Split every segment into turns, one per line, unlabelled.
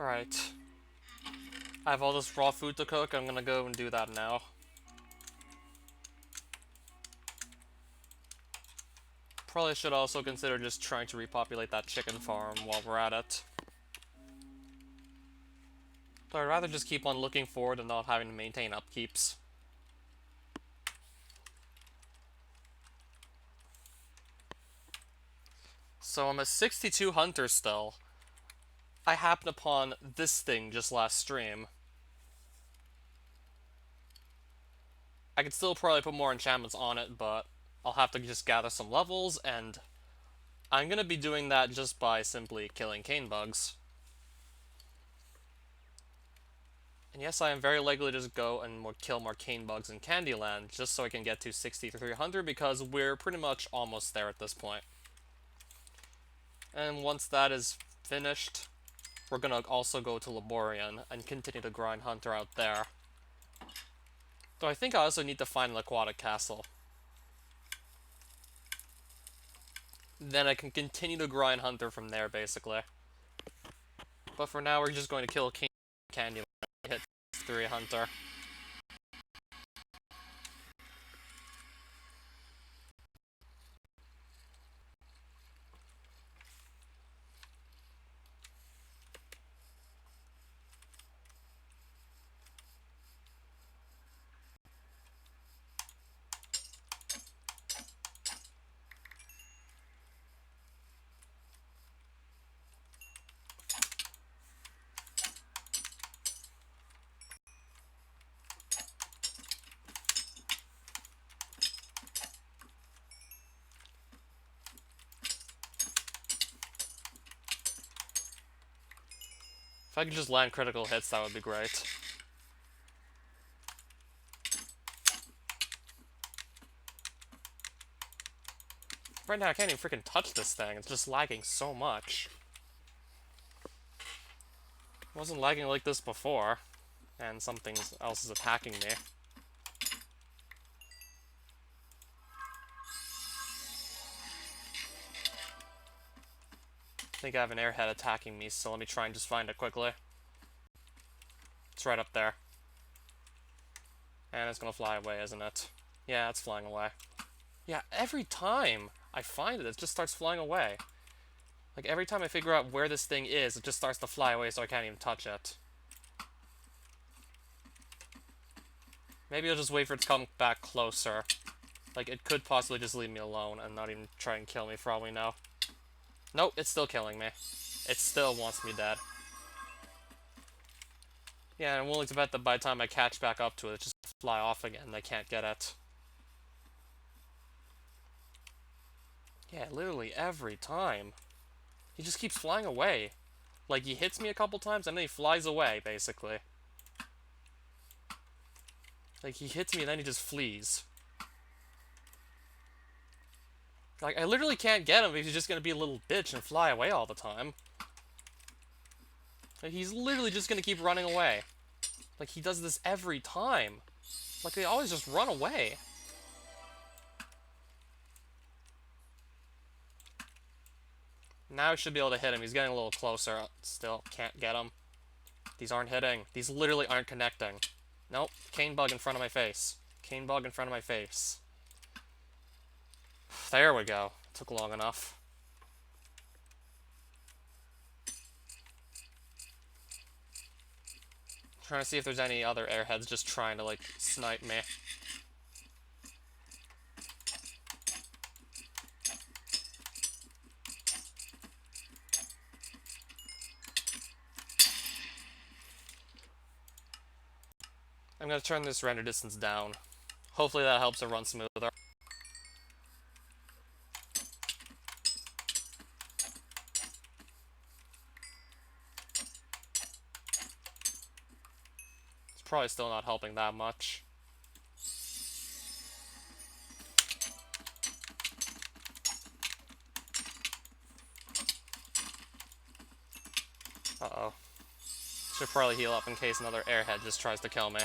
Alright. I have all this raw food to cook, I'm gonna go and do that now. Probably should also consider just trying to repopulate that chicken farm while we're at it. So I'd rather just keep on looking forward and not having to maintain upkeeps. So I'm a 62 hunter still. I happened upon this thing just last stream. I could still probably put more enchantments on it, but I'll have to just gather some levels, and I'm gonna be doing that just by simply killing cane bugs. And yes, I am very likely to just go and kill more cane bugs in Candyland, just so I can get to 6300, because we're pretty much almost there at this point. And once that is finished, we're gonna also go to Laborian and continue to grind Hunter out there. Though I think I also need to find an aquatic castle. Then I can continue to grind Hunter from there, basically. But for now, we're just going to kill Candyland and hit 3 Hunter. If I could just land critical hits, that would be great. Right now, I can't even freaking touch this thing. It's just lagging so much. It wasn't lagging like this before. And something else is attacking me. I think I have an airhead attacking me, so let me try and just find it quickly. It's right up there. And it's gonna fly away, isn't it? Yeah, it's flying away. Yeah, every time I find it, it just starts flying away. Like, every time I figure out where this thing is, it just starts to fly away, so I can't even touch it. Maybe I'll just wait for it to come back closer. Like, it could possibly just leave me alone and not even try and kill me for all we know. Nope, it's still killing me. It still wants me dead. Yeah, I'm willing to bet that by the time I catch back up to it, it's just fly off again and I can't get it. Yeah, literally every time. He just keeps flying away. Like, he hits me a couple times and then he flies away, basically. Like, he hits me and then he just flees. Like, I literally can't get him if he's just gonna be a little bitch and fly away all the time. Like, he's literally just gonna keep running away. Like, he does this every time. Like, they always just run away. Now I should be able to hit him. He's getting a little closer. Still, can't get him. These aren't hitting. These literally aren't connecting. Nope. Cane bug in front of my face. Cane bug in front of my face. There we go. Took long enough. Trying to see if there's any other airheads just trying to, like, snipe me. I'm gonna turn this render distance down. Hopefully that helps it run smoother. It's probably still not helping that much. Uh-oh. Should probably heal up in case another airhead just tries to kill me.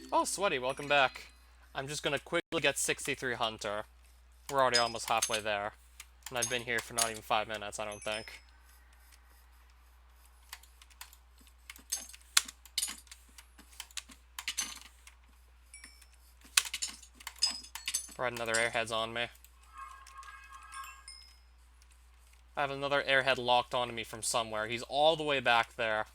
Oh, Sweaty, welcome back. I'm just gonna quickly get 63 Hunter. We're already almost halfway there. And I've been here for not even 5 minutes, I don't think. Right, another airhead's on me. I have another airhead locked onto me from somewhere. He's all the way back there.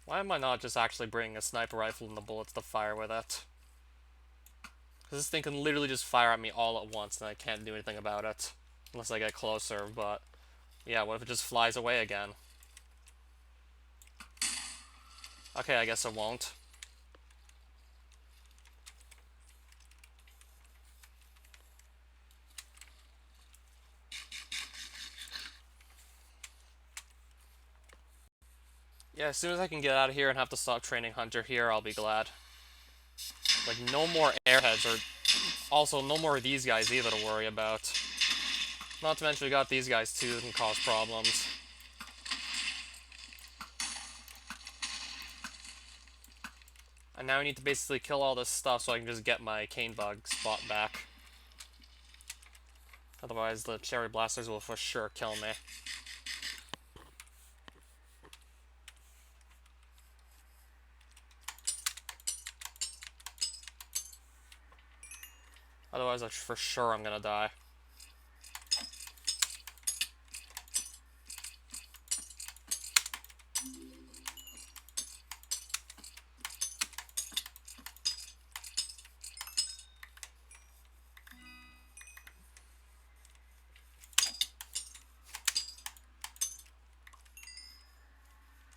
Why am I not just actually bringing a sniper rifle and the bullets to fire with it? Because this thing can literally just fire at me all at once and I can't do anything about it. Unless I get closer, but... yeah, what if it just flies away again? Okay, I guess it won't. Yeah, as soon as I can get out of here and have to stop training Hunter here, I'll be glad. Like, no more airheads, or... also, no more of these guys either to worry about. Not to mention we got these guys too that can cause problems. And now I need to basically kill all this stuff so I can just get my cane bug spot back. Otherwise, the cherry blasters will for sure kill me. Otherwise, for sure I'm gonna die.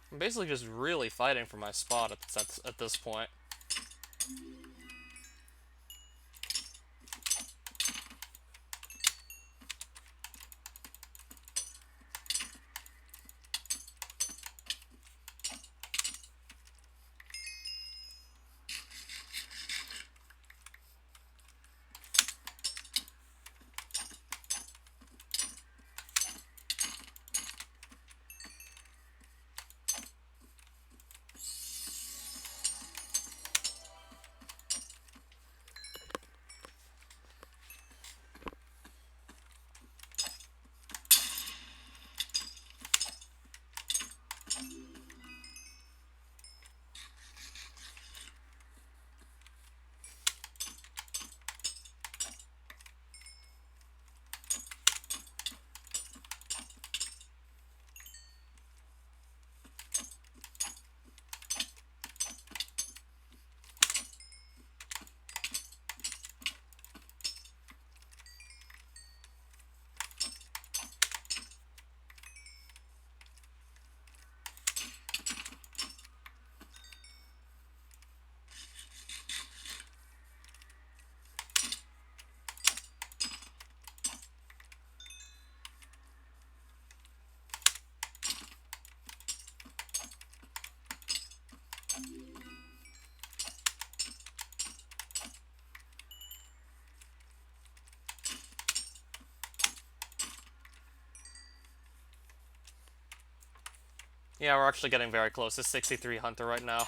I'm basically just really fighting for my spot at this point. Yeah, we're actually getting very close to 63 Hunter right now.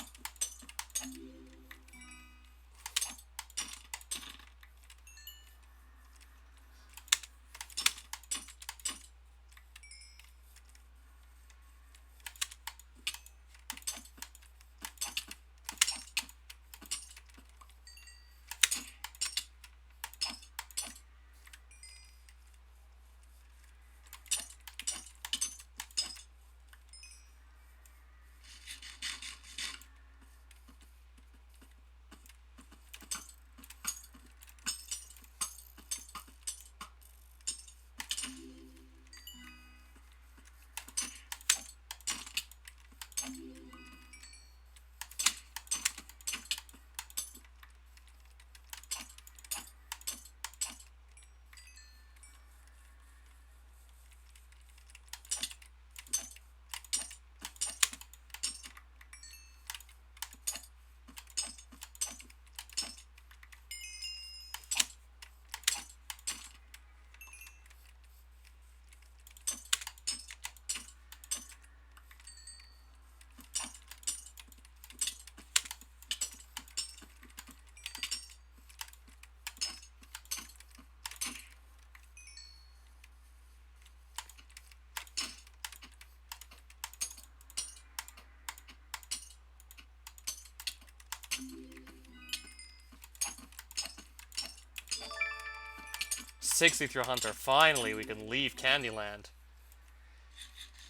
63 Hunter. Finally, we can leave Candyland.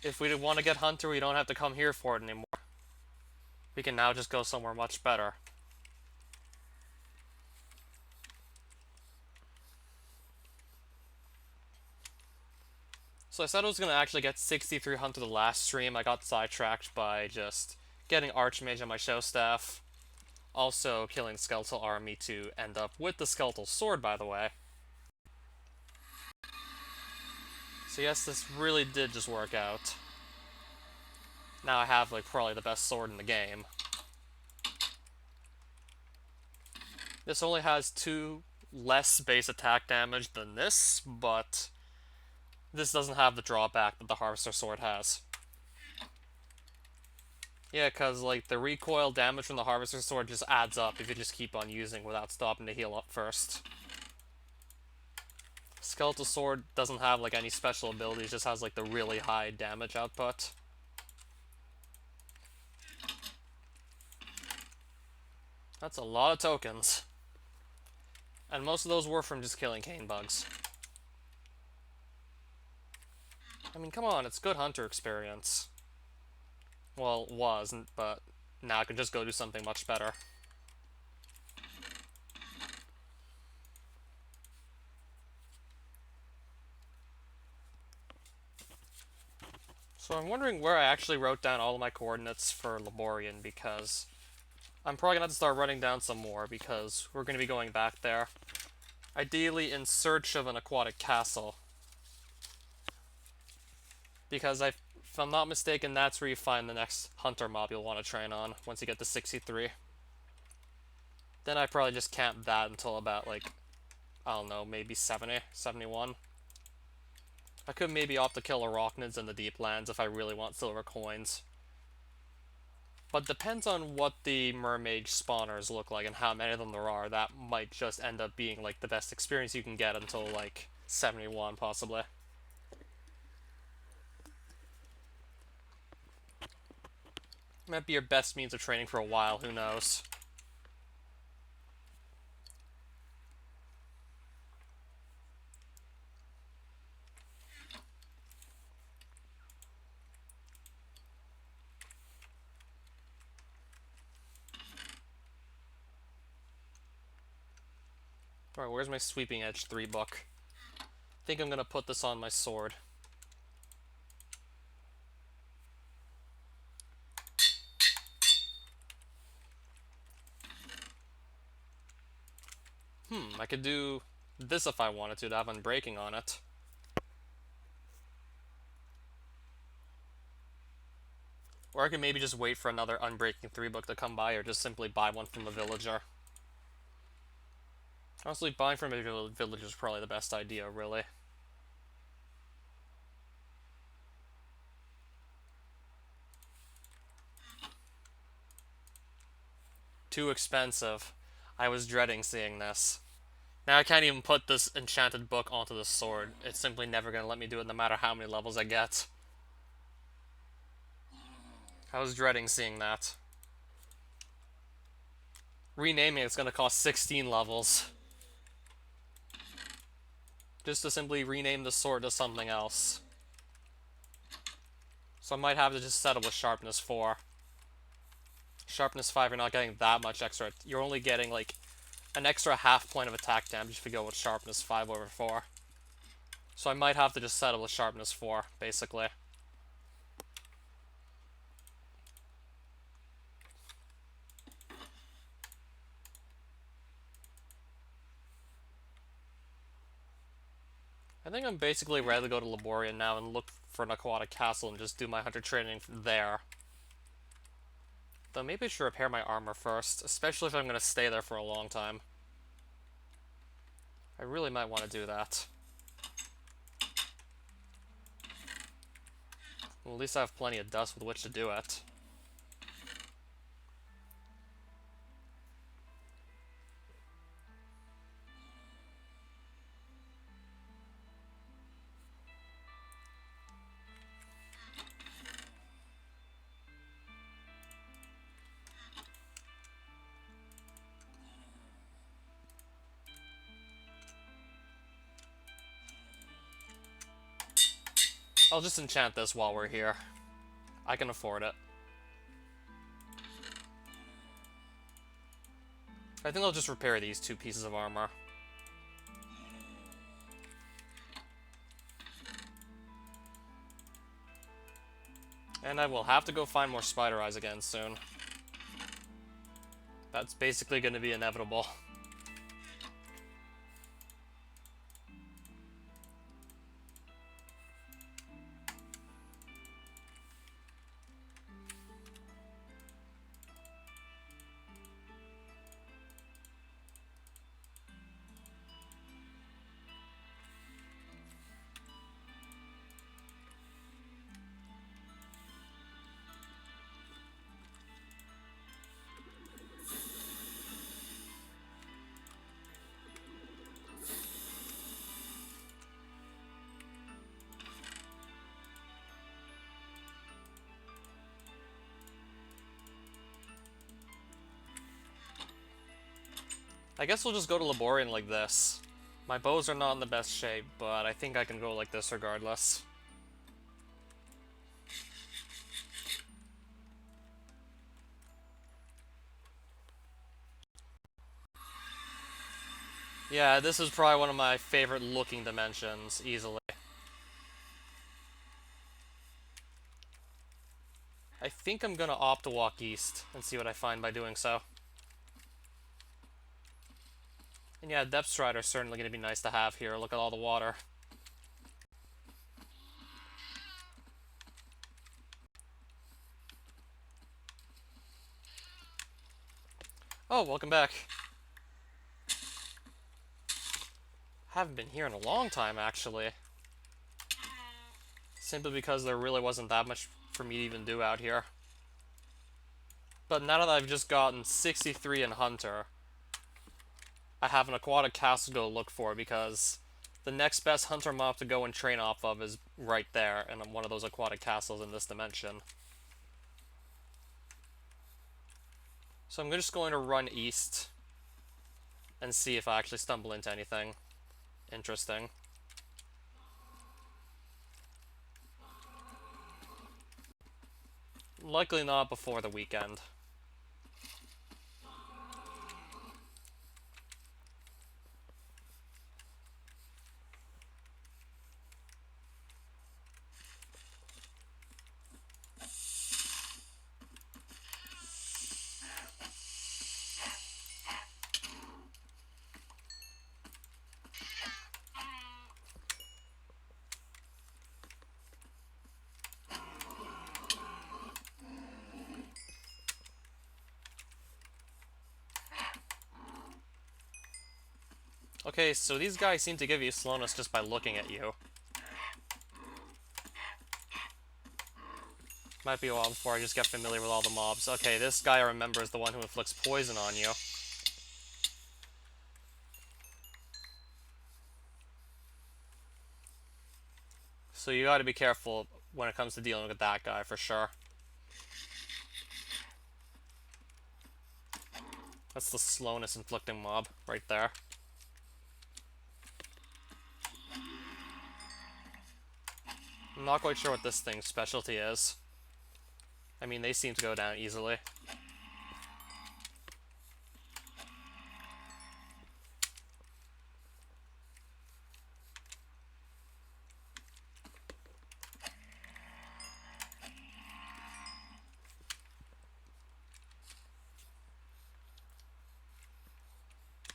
If we want to get Hunter, we don't have to come here for it anymore. We can now just go somewhere much better. So I said I was going to actually get 63 Hunter the last stream. I got sidetracked by just getting Archmage on my show staff. Also killing the Skeletal Army to end up with the Skeletal Sword, by the way. So yes, this really did just work out. Now I have, like, probably the best sword in the game. This only has 2 less base attack damage than this, but this doesn't have the drawback that the Harvester Sword has. Yeah, because, like, the recoil damage from the Harvester Sword just adds up if you just keep on using without stopping to heal up first. Skeletal Sword doesn't have, like, any special abilities, just has, like, the really high damage output. That's a lot of tokens. And most of those were from just killing cane bugs. I mean, come on, it's good hunter experience. Well, it wasn't, but now I can just go do something much better. So I'm wondering where I actually wrote down all of my coordinates for Laborian, because I'm probably going to have to start writing down some more, because we're going to be going back there. Ideally in search of an aquatic castle. Because if I'm not mistaken, that's where you find the next hunter mob you'll want to train on, once you get to 63. Then I probably just camp that until about, like, I don't know, maybe 70, 71. I could maybe opt to kill arachnids in the deep lands if I really want silver coins. But depends on what the mermaid spawners look like and how many of them there are. That might just end up being, like, the best experience you can get until, like, 71, possibly. Might be your best means of training for a while, who knows. Alright, where's my Sweeping Edge 3 book? I think I'm gonna put this on my sword. I could do this if I wanted to have Unbreaking on it. Or I could maybe just wait for another Unbreaking 3 book to come by, or just simply buy one from a villager. Honestly, buying from a villager is probably the best idea, really. Too expensive. I was dreading seeing this. Now I can't even put this enchanted book onto the sword. It's simply never going to let me do it no matter how many levels I get. I was dreading seeing that. Renaming it's going to cost 16 levels. Just to simply rename the sword to something else. So I might have to just settle with Sharpness 4. Sharpness 5, you're not getting that much extra. You're only getting, like, an extra half point of attack damage if you go with Sharpness 5 over 4. So I might have to just settle with Sharpness 4, basically. I think I'm basically ready to go to Laborian now and look for an aquatic castle and just do my hunter training there. Though maybe I should repair my armor first, especially if I'm going to stay there for a long time. I really might want to do that. Well, at least I have plenty of dust with which to do it. I'll just enchant this while we're here. I can afford it. I think I'll just repair these 2 pieces of armor. And I will have to go find more spider eyes again soon. That's basically going to be inevitable. I guess we'll just go to Laborian like this. My bows are not in the best shape, but I think I can go like this regardless. Yeah, this is probably one of my favorite looking dimensions, easily. I think I'm gonna opt to walk east and see what I find by doing so. And yeah, Depth Strider is certainly gonna be nice to have here. Look at all the water. Oh, welcome back. Haven't been here in a long time, actually. Simply because there really wasn't that much for me to even do out here. But now that I've just gotten 63 in Hunter, I have an aquatic castle to go look for, because the next best Hunter mob to go and train off of is right there, and I'm one of those aquatic castles in this dimension. So I'm just going to run east and see if I actually stumble into anything interesting. Likely not before the weekend. Okay, so these guys seem to give you slowness just by looking at you. Might be a while before I just get familiar with all the mobs. Okay, this guy I remember is the one who inflicts poison on you. So you gotta be careful when it comes to dealing with that guy, for sure. That's the slowness inflicting mob, right there. I'm not quite sure what this thing's specialty is. I mean, they seem to go down easily.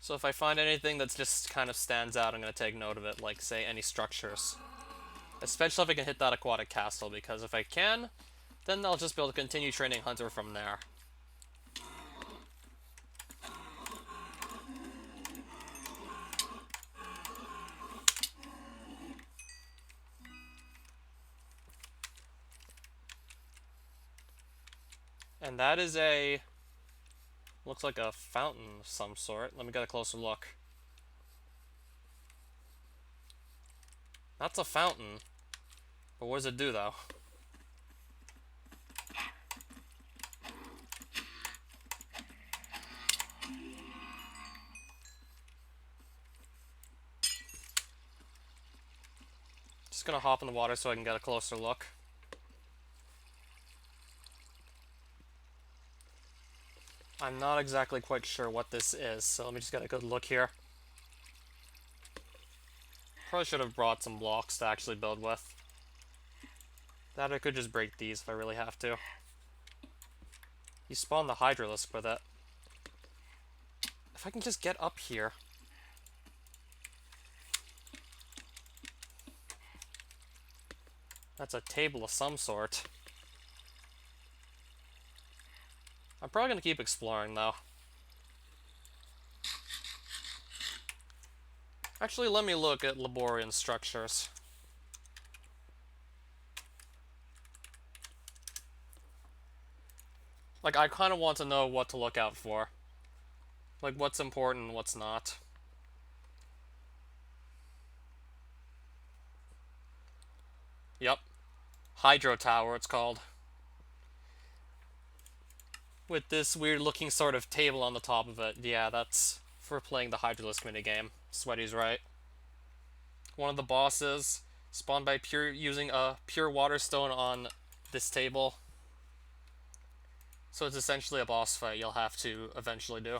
So if I find anything that just kind of stands out, I'm going to take note of it, like, say, any structures. Especially if I can hit that aquatic castle, because if I can, then I'll just be able to continue training Hunter from there. And that is a... looks like a fountain of some sort. Let me get a closer look. That's a fountain. But what does it do, though? Just gonna hop in the water so I can get a closer look. I'm not exactly quite sure what this is, so let me just get a good look here. Probably should have brought some blocks to actually build with. That I could just break these if I really have to. You spawn the Hydralisk with it. If I can just get up here. That's a table of some sort. I'm probably gonna keep exploring though. Actually, let me look at Laborian structures. Like, I kind of want to know what to look out for. Like, what's important and what's not. Yep. Hydro Tower, it's called. With this weird looking sort of table on the top of it. Yeah, that's for playing the Hydralisk minigame. Sweaty's right. One of the bosses spawned by using a pure water stone on this table. So it's essentially a boss fight you'll have to eventually do.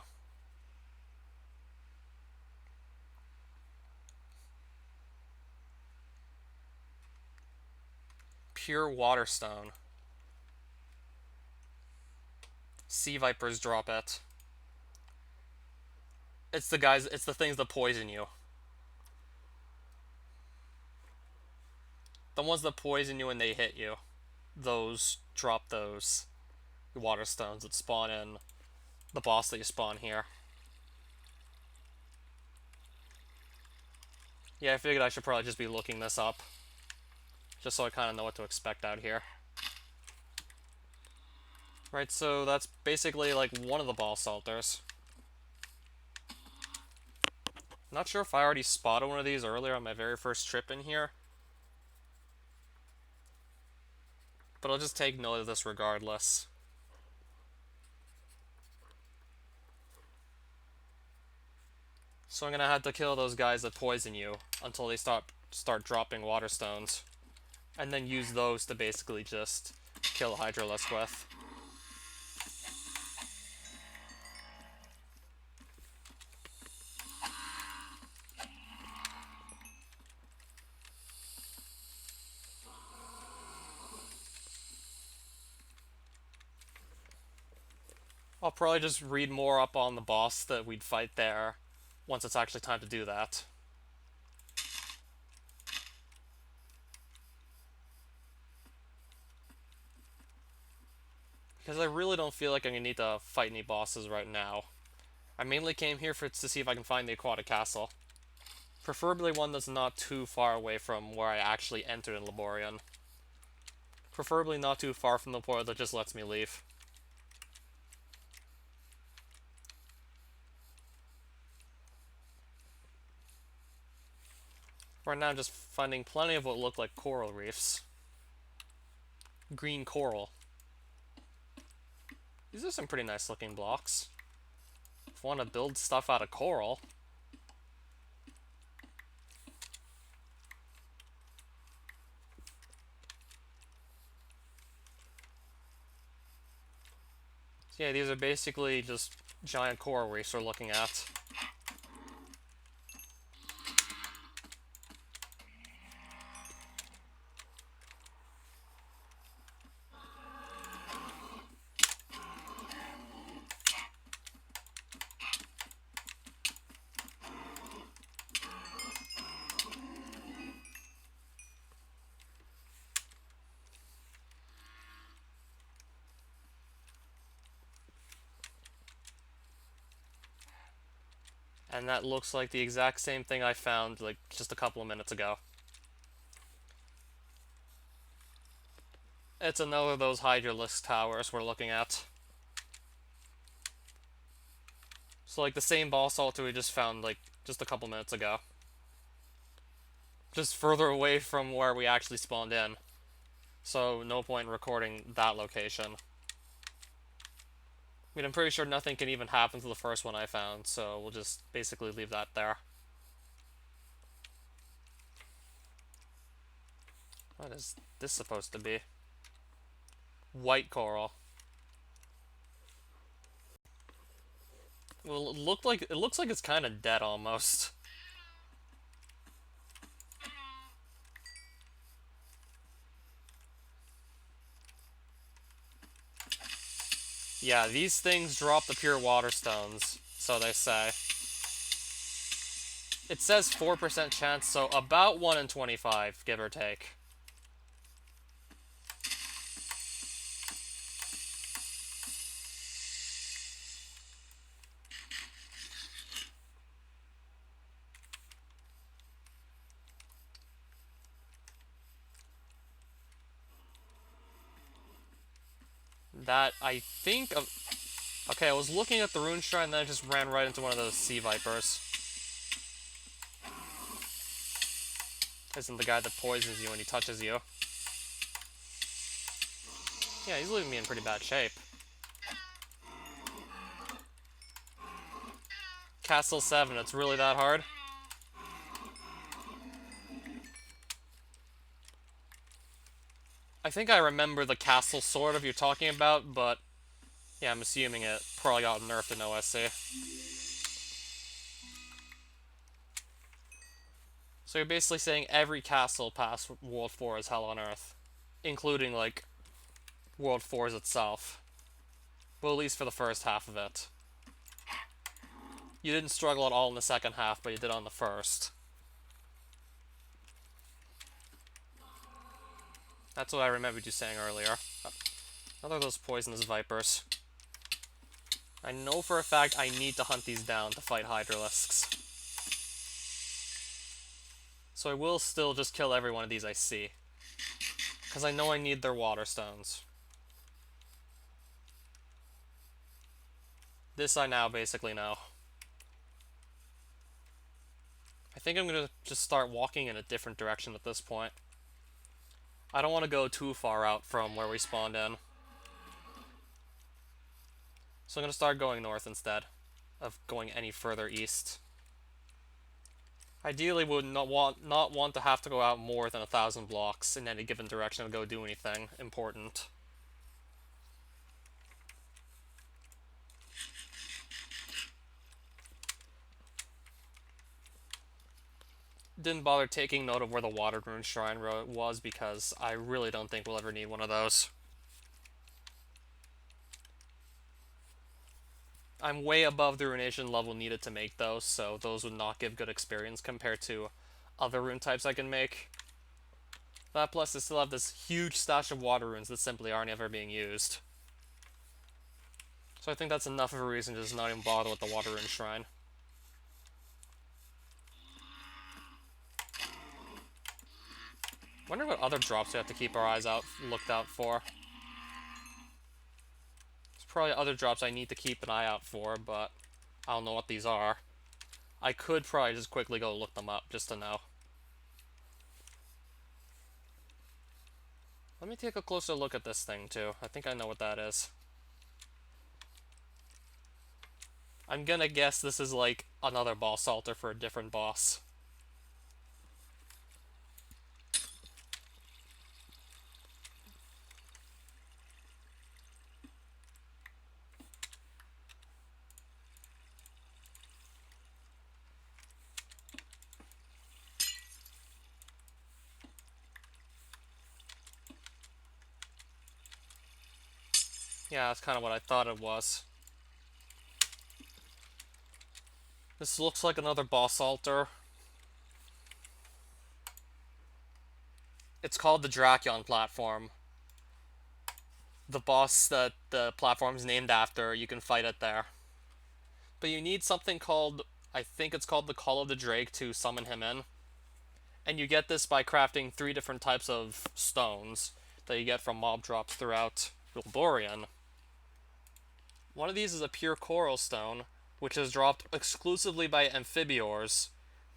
Pure water stone. Sea vipers drop it. It's the things that poison you. The ones that poison you when they hit you. Those drop those water stones that spawn in the boss that you spawn here. Yeah, I figured I should probably just be looking this up. Just so I kind of know what to expect out here. Right, so that's basically like one of the boss altars. Not sure if I already spotted one of these earlier on my very first trip in here. But I'll just take note of this regardless. So I'm gonna have to kill those guys that poison you until they start dropping water stones. And then use those to basically just kill a Hydralisk with. I'll probably just read more up on the boss that we'd fight there once it's actually time to do that. Because I really don't feel like I'm going to need to fight any bosses right now. I mainly came here to see if I can find the Aquatic Castle. Preferably one that's not too far away from where I actually entered in Laborian. Preferably not too far from the port that just lets me leave. Right now I'm just finding plenty of what look like coral reefs. Green coral. These are some pretty nice looking blocks. If I want to build stuff out of coral. So yeah, these are basically just giant coral reefs we're looking at. And that looks like the exact same thing I found like just a couple of minutes ago. It's another of those Hydralisk towers we're looking at. So like the same boss altar we just found like just a couple minutes ago. Just further away from where we actually spawned in. So no point in recording that location. I mean, I'm pretty sure nothing can even happen to the first one I found, so we'll just basically leave that there. What is this supposed to be? White coral. Well, it looks like it's kind of dead almost. Yeah, these things drop the pure water stones, so they say. It says 4% chance, so about 1 in 25, give or take. That, I think of... Okay, I was looking at the rune shrine, and then I just ran right into one of those sea vipers. Isn't the guy that poisons you when he touches you. Yeah, he's leaving me in pretty bad shape. Castle 7, it's really that hard? I think I remember the castle sort of you're talking about, but yeah, I'm assuming it probably got nerfed in OSC. So you're basically saying every castle past World 4 is hell on Earth, including, like, World 4's itself. Well, at least for the first half of it. You didn't struggle at all in the second half, but you did on the first. That's what I remembered you saying earlier. Another of those poisonous vipers. I know for a fact I need to hunt these down to fight Hydralisks. So I will still just kill every one of these I see. Because I know I need their water stones. This I now basically know. I think I'm going to just start walking in a different direction at this point. I don't want to go too far out from where we spawned in. So I'm going to start going north instead of going any further east. Ideally, would not want to have to go out more than 1,000 blocks in any given direction to go do anything important. Didn't bother taking note of where the Water Rune Shrine was because I really don't think we'll ever need one of those. I'm way above the Ruination level needed to make those, so those would not give good experience compared to other rune types I can make. That plus I still have this huge stash of water runes that simply aren't ever being used. So I think that's enough of a reason to just not even bother with the Water Rune Shrine. Wonder what other drops we have to keep our eyes looked out for. There's probably other drops I need to keep an eye out for, but I don't know what these are. I could probably just quickly go look them up, just to know. Let me take a closer look at this thing, too. I think I know what that is. I'm gonna guess this is like another boss altar for a different boss. Yeah, that's kind of what I thought it was. This looks like another boss altar. It's called the Drakion platform. The boss that the platform's named after, you can fight it there. But you need something called, I think it's called the Call of the Drake to summon him in. And you get this by crafting 3 different types of stones that you get from mob drops throughout Wilborian. One of these is a pure coral stone, which is dropped exclusively by amphibiors,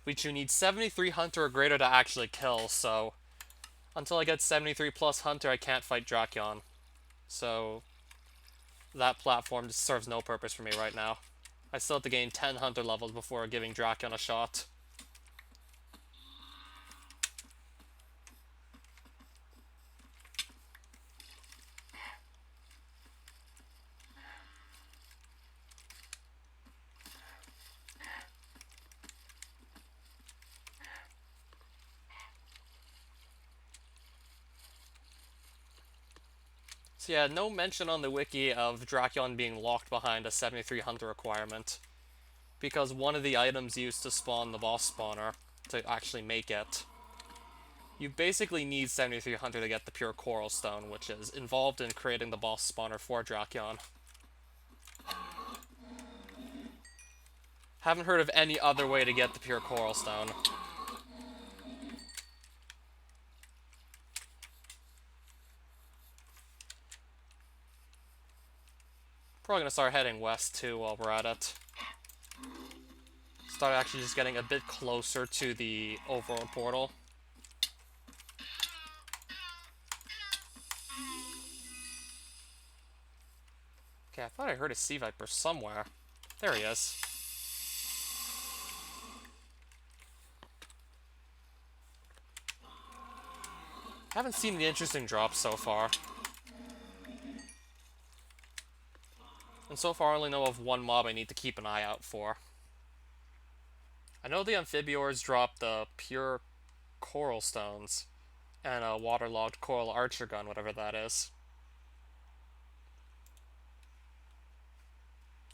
which you need 73 hunter or greater to actually kill, so until I get 73 plus hunter, I can't fight Drakion. So that platform just serves no purpose for me right now. I still have to gain 10 hunter levels before giving Drakion a shot. So yeah, no mention on the wiki of Draculon being locked behind a 7300 requirement, because one of the items used to spawn the boss spawner, to actually make it, you basically need 7300 to get the pure coral stone, which is involved in creating the boss spawner for Draculon. Haven't heard of any other way to get the pure coral stone. Probably gonna start heading west too while we're at it. Start actually just getting a bit closer to the overworld portal. Okay, I thought I heard a sea viper somewhere. There he is. Haven't seen the interesting drops so far. And so far I only know of one mob I need to keep an eye out for. I know the amphibiors drop the pure coral stones and a waterlogged coral archer gun, whatever that is.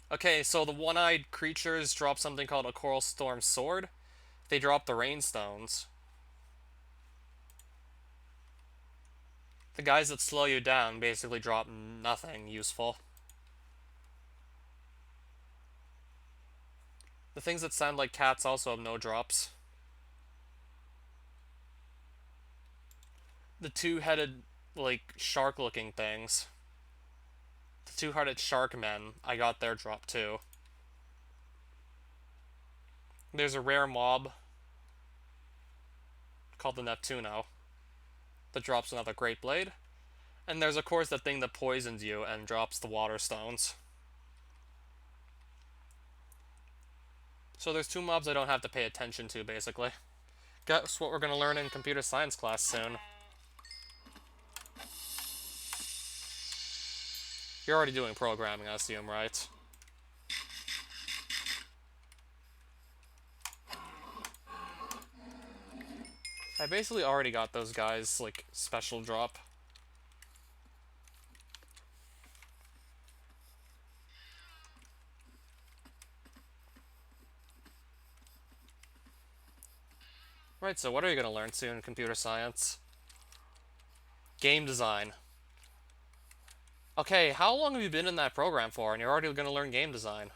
Okay, so the one-eyed creatures drop something called a coral storm sword. They drop the rainstones. The guys that slow you down basically drop nothing useful. The things that sound like cats also have no drops. The two-headed, like, shark-looking things. The two-hearted shark men, I got their drop too. There's a rare mob called the Neptuno that drops another Great Blade. And there's, of course, the thing that poisons you and drops the water stones. So there's two mobs I don't have to pay attention to, basically. Guess what we're going to learn in computer science class soon. You're already doing programming, I assume, right? I basically already got those guys, like, special drop. Right, so what are you going to learn soon in computer science? Game design. Okay, how long have you been in that program for, and you're already going to learn game design?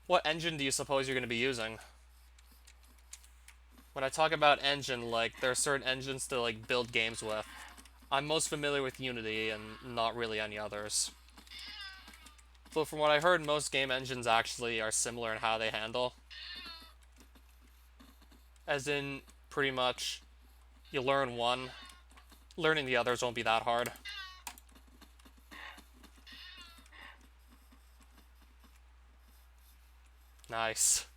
What engine do you suppose you're going to be using? When I talk about engine, like, there are certain engines to, like, build games with. I'm most familiar with Unity and not really any others. But from what I heard, most game engines actually are similar in how they handle. As in, pretty much, you learn one, learning the others won't be that hard. Nice.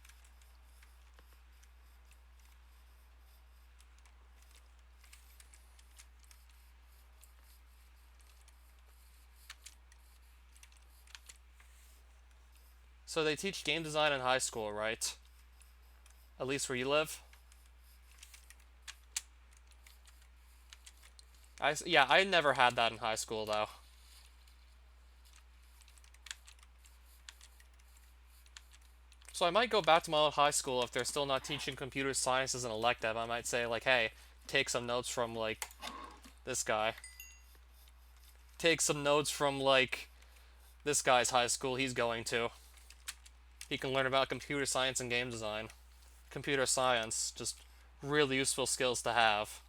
So they teach game design in high school, right? At least where you live? Yeah, I never had that in high school, though. So I might go back to my old high school if they're still not teaching computer science as an elective. I might say, like, hey, take some notes from, like, this guy. Take some notes from, like, this guy's high school he's going to. He can learn about computer science and game design. Computer science, just really useful skills to have.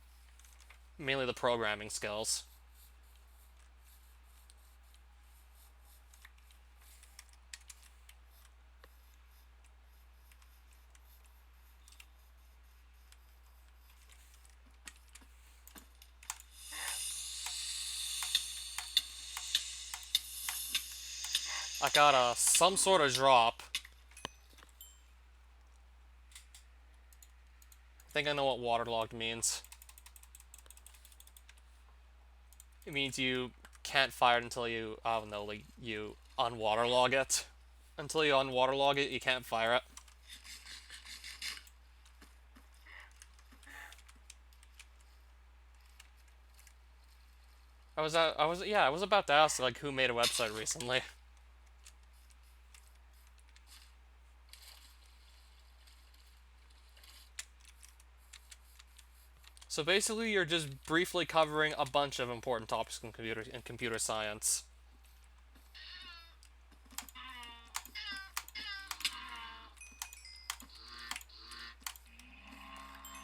Mainly the programming skills. I got some sort of drop. I think I know what waterlogged means. It means you can't fire it until you, I don't know, like, you unwaterlog it. Until you unwaterlog it, you can't fire it. I was about to ask, like, who made a website recently. So basically, you're just briefly covering a bunch of important topics in computer science.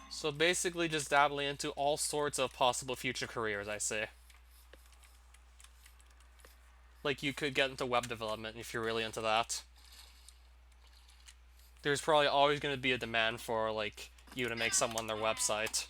So basically, just dabbling into all sorts of possible future careers, I say. Like, you could get into web development if you're really into that. There's probably always going to be a demand for, like, you to make someone their website.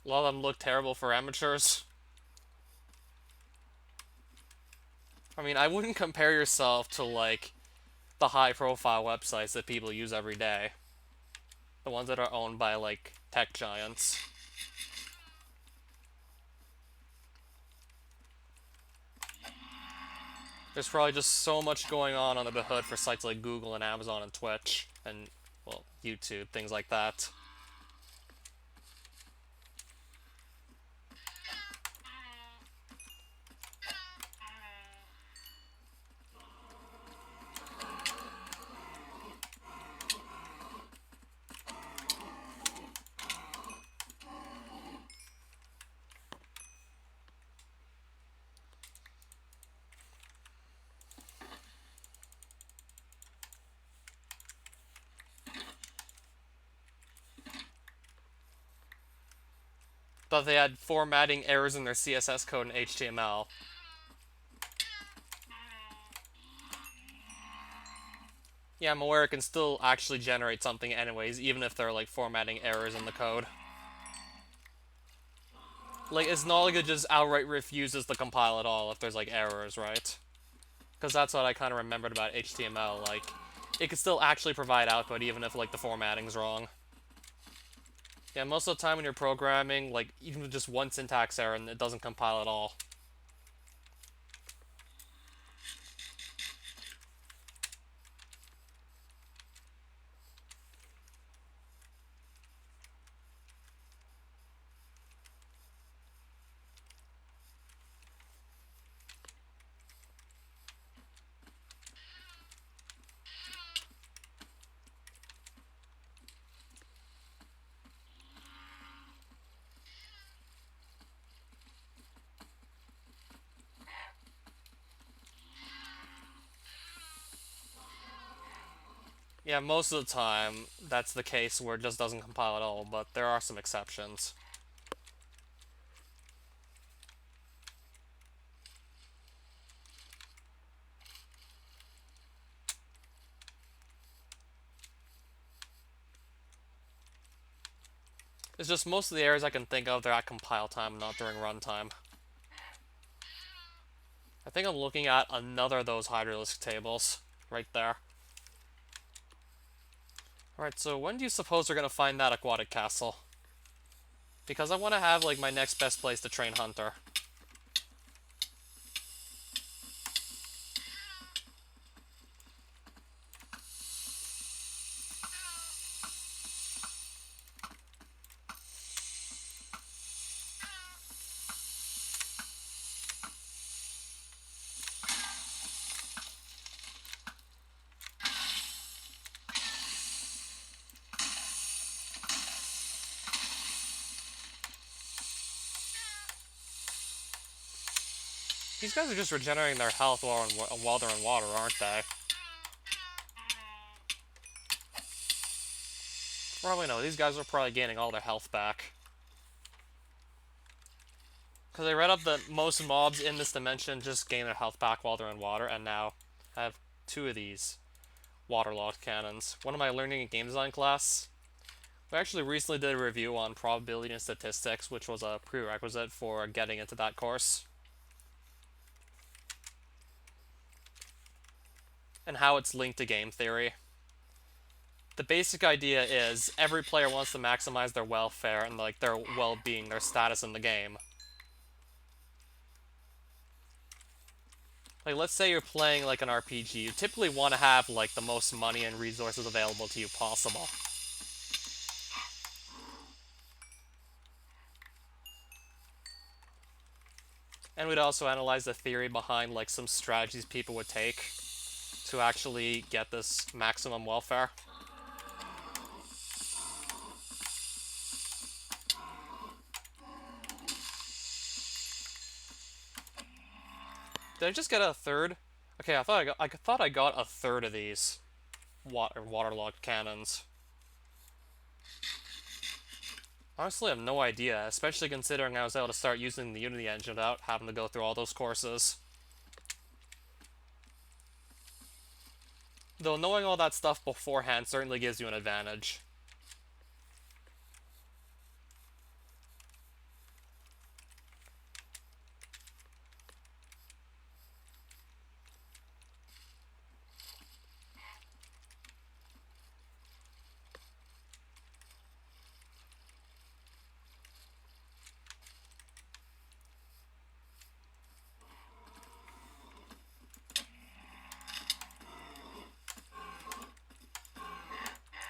A lot of them look terrible for amateurs. I mean, I wouldn't compare yourself to, like, the high-profile websites that people use every day. The ones that are owned by, like, tech giants. There's probably just so much going on under the hood for sites like Google and Amazon and Twitch and, well, YouTube, things like that. But they had formatting errors in their CSS code and HTML. Yeah, I'm aware it can still actually generate something anyways, even if there are, like, formatting errors in the code. Like, it's not like it just outright refuses to compile at all if there's, like, errors, right? Because that's what I kind of remembered about HTML, like, it can still actually provide output even if, like, the formatting's wrong. Yeah, most of the time when you're programming, like, even with just one syntax error and it doesn't compile at all. Yeah, most of the time, that's the case where it just doesn't compile at all, but there are some exceptions. It's just most of the errors I can think of, they're at compile time, not during runtime. I think I'm looking at another of those hydralisk tables, right there. Alright, so when do you suppose we're gonna find that aquatic castle? Because I want to have, like, my next best place to train Hunter. These guys are just regenerating their health while they're in water, aren't they? Probably no. These guys are probably gaining all their health back. Because I read up that most mobs in this dimension just gain their health back while they're in water, and now I have 2 of these waterlogged cannons. One of my learning and game design class. We actually recently did a review on probability and statistics, which was a prerequisite for getting into that course. And how it's linked to game theory. The basic idea is every player wants to maximize their welfare and like their well-being, their status in the game. Like, let's say you're playing like an RPG, you typically want to have like the most money and resources available to you possible. And we'd also analyze the theory behind like some strategies people would take to actually get this maximum welfare. Did I just get a third? Okay, I thought I got a third of these waterlogged cannons. Honestly, I have no idea, especially considering I was able to start using the Unity engine without having to go through all those courses. Though knowing all that stuff beforehand certainly gives you an advantage.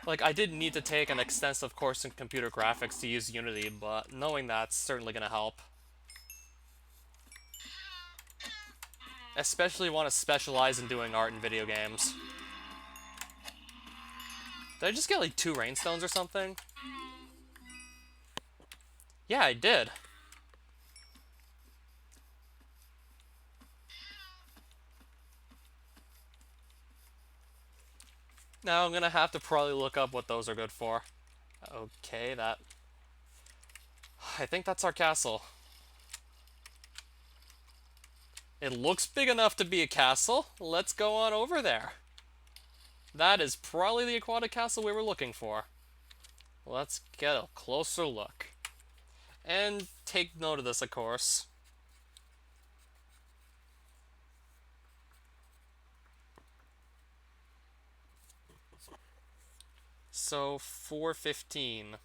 Like, I did need to take an extensive course in computer graphics to use Unity, but knowing that's certainly going to help. Especially want to specialize in doing art in video games. Did I just get like 2 rainstones or something? Yeah, I did. Now I'm gonna have to probably look up what those are good for. Okay, I think that's our castle. It looks big enough to be a castle. Let's go on over there. That is probably the aquatic castle we were looking for. Let's get a closer look. And take note of this, of course. So, 415.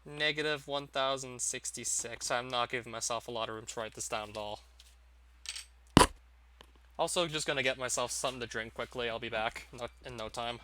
Negative 1066. I'm not giving myself a lot of room to write this down at all. Also, just gonna get myself something to drink quickly. I'll be back in no time.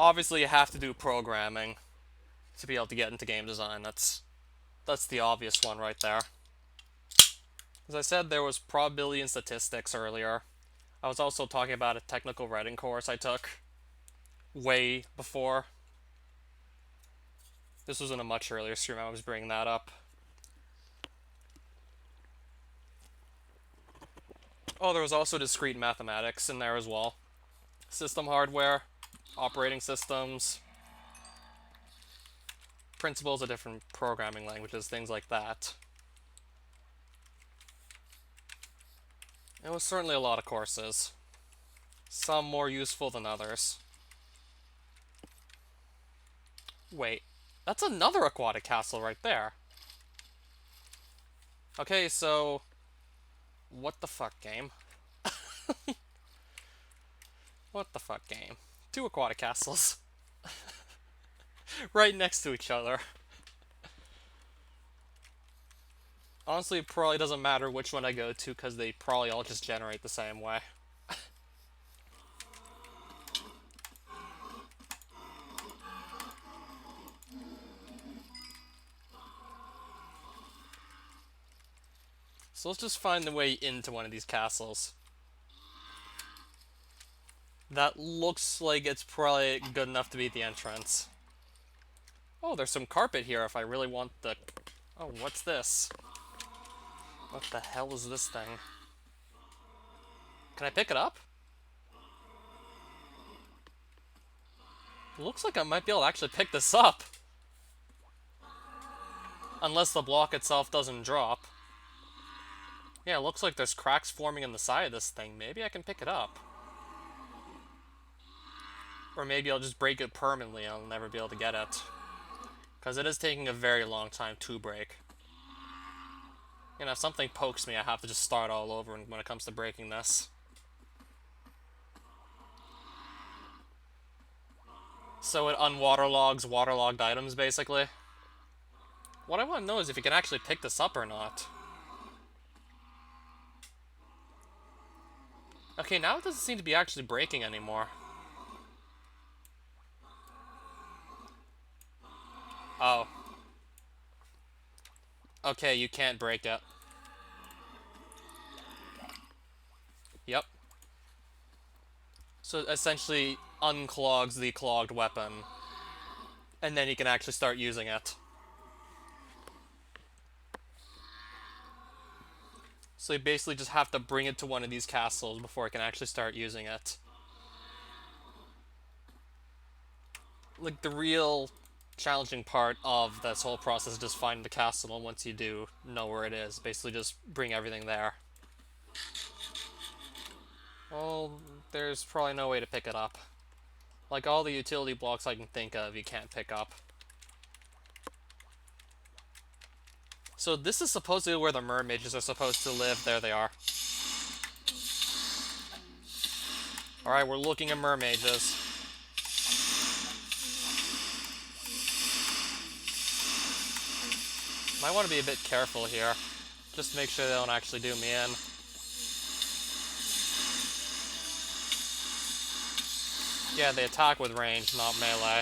Obviously, you have to do programming to be able to get into game design. That's the obvious one right there. As I said, there was probability and statistics earlier. I was also talking about a technical writing course I took way before. This was in a much earlier stream I was bringing that up. Oh, there was also discrete mathematics in there as well. System hardware, operating systems, principles of different programming languages, things like that. It was certainly a lot of courses. Some more useful than others. Wait, that's another aquatic castle right there. Okay, so... What the fuck, game? What the fuck, game? Two aquatic castles. Right next to each other. Honestly, it probably doesn't matter which one I go to, because they probably all just generate the same way. So let's just find the way into one of these castles. That looks like it's probably good enough to be the entrance. Oh, there's some carpet here if I really want the... Oh, what's this? What the hell is this thing? Can I pick it up? Looks like I might be able to actually pick this up. Unless the block itself doesn't drop. Yeah, it looks like there's cracks forming in the side of this thing. Maybe I can pick it up. Or maybe I'll just break it permanently and I'll never be able to get it. Because it is taking a very long time to break. You know, if something pokes me, I have to just start all over when it comes to breaking this. So it unwaterlogs waterlogged items, basically. What I want to know is if you can actually pick this up or not. Okay, now it doesn't seem to be actually breaking anymore. Oh. Okay, you can't break it. Yep. So it essentially unclogs the clogged weapon. And then you can actually start using it. So you basically just have to bring it to one of these castles before it can actually start using it. Like, the real challenging part of this whole process is just finding the castle, and once you do know where it is, basically just bring everything there. Well, there's probably no way to pick it up. Like, all the utility blocks I can think of, you can't pick up. So this is supposedly where the mermaids are supposed to live. There they are. Alright, we're looking at mermaids. Might want to be a bit careful here. Just to make sure they don't actually do me in. Yeah, they attack with range, not melee.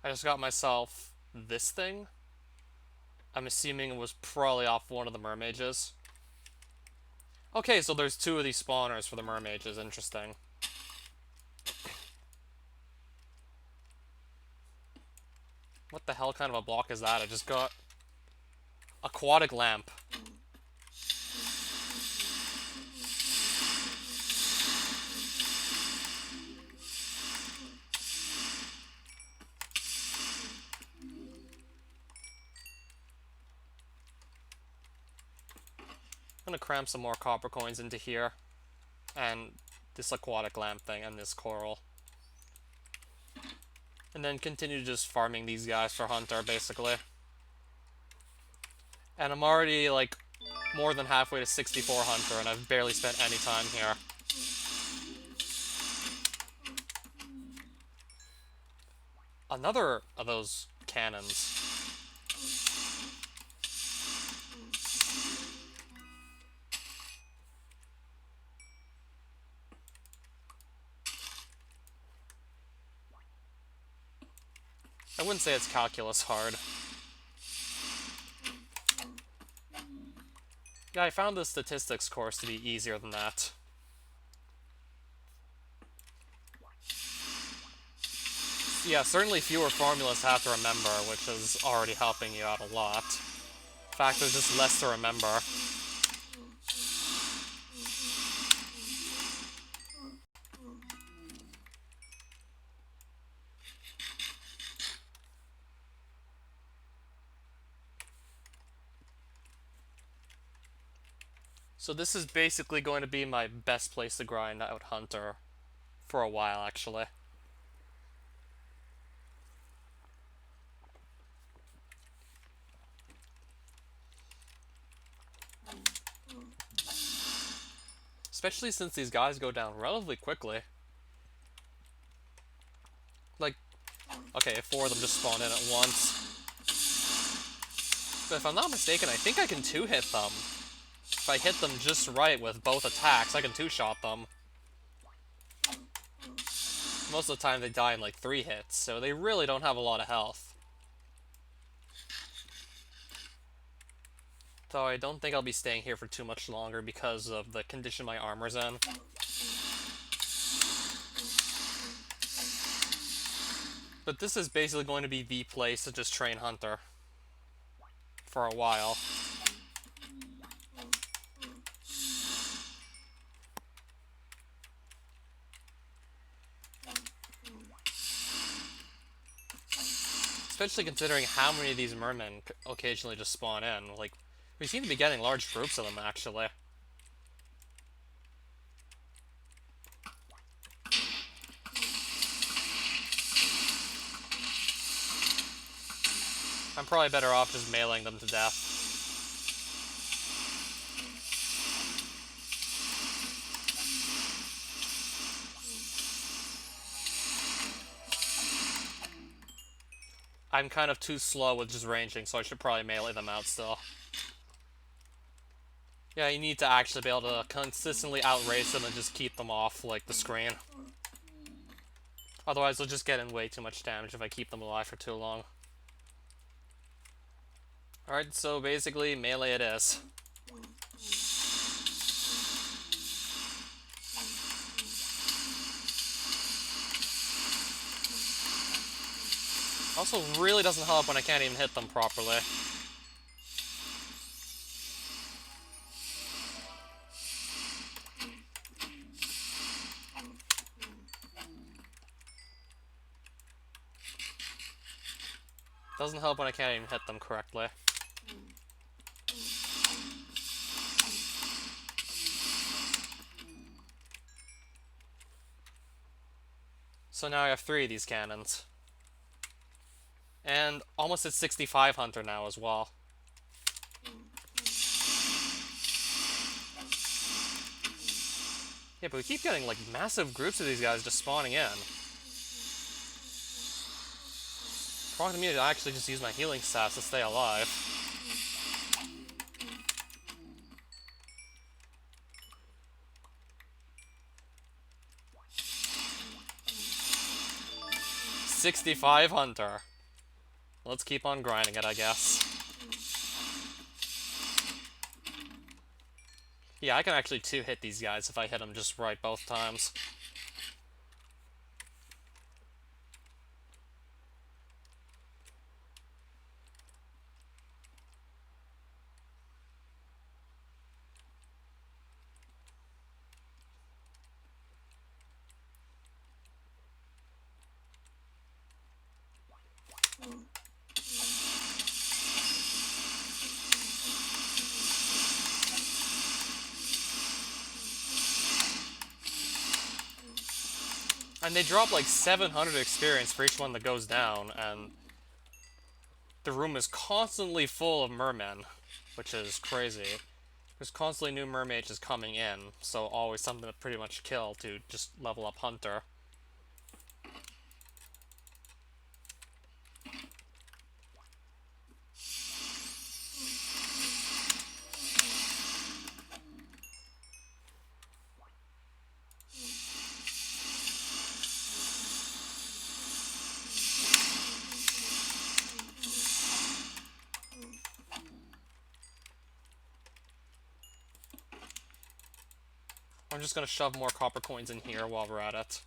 I just got myself this thing. I'm assuming it was probably off one of the mermaids. Okay, so there's two of these spawners for the mermaids. Interesting. What the hell kind of a block is that? I just got... Aquatic lamp. I'm gonna cram some more copper coins into here. And this aquatic lamp thing and this coral. And then continue just farming these guys for Hunter, basically. And I'm already, like, more than halfway to 64 Hunter, and I've barely spent any time here. Another of those cannons. I wouldn't say it's calculus hard. Yeah, I found the statistics course to be easier than that. Yeah, certainly fewer formulas to have to remember, which is already helping you out a lot. In fact, there's just less to remember. So this is basically going to be my best place to grind out Hunter for a while, actually. Especially since these guys go down relatively quickly. Like, okay, 4 of them just spawn in at once. But if I'm not mistaken, I think I can 2-hit them. If I hit them just right with both attacks, I can 2-shot them. Most of the time they die in like 3 hits, so they really don't have a lot of health. Though I don't think I'll be staying here for too much longer because of the condition my armor's in. But this is basically going to be the place to just train Hunter for a while. Especially considering how many of these mermen occasionally just spawn in. Like, we seem to be getting large groups of them, actually. I'm probably better off just mailing them to death. I'm kind of too slow with just ranging, so I should probably melee them out still. Yeah, you need to actually be able to consistently outrace them and just keep them off, like, the screen. Otherwise, they'll just get in way too much damage if I keep them alive for too long. Alright, so basically, melee it is. Also, really doesn't help when I can't even hit them properly. Doesn't help when I can't even hit them correctly. So now I have 3 of these cannons. And almost at 65 Hunter now as well. Yeah, but we keep getting, like, massive groups of these guys just spawning in. Prompting me to actually just use my healing stats to stay alive. $65 Hunter. Let's keep on grinding it, I guess. Yeah, I can actually 2-hit these guys if I hit them just right both times. And they drop like 700 experience for each one that goes down, and the room is constantly full of mermen, which is crazy. There's constantly new mermages coming in, so always something to pretty much kill to just level up Hunter. I'm just gonna shove more copper coins in here while we're at it.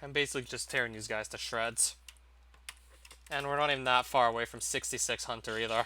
I'm basically just tearing these guys to shreds. And we're not even that far away from 66 Hunter either.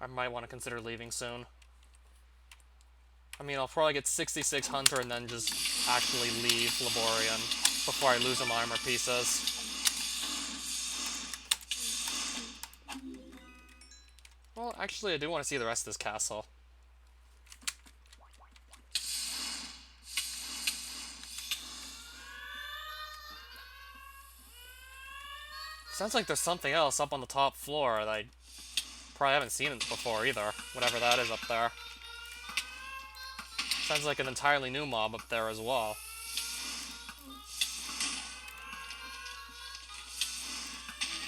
I might want to consider leaving soon. I mean, I'll probably get 66 Hunter and then just actually leave Laborian before I lose some armor pieces. Well, actually, I do want to see the rest of this castle. Sounds like there's something else up on the top floor that I probably haven't seen it before either. Whatever that is up there. Sounds like an entirely new mob up there as well.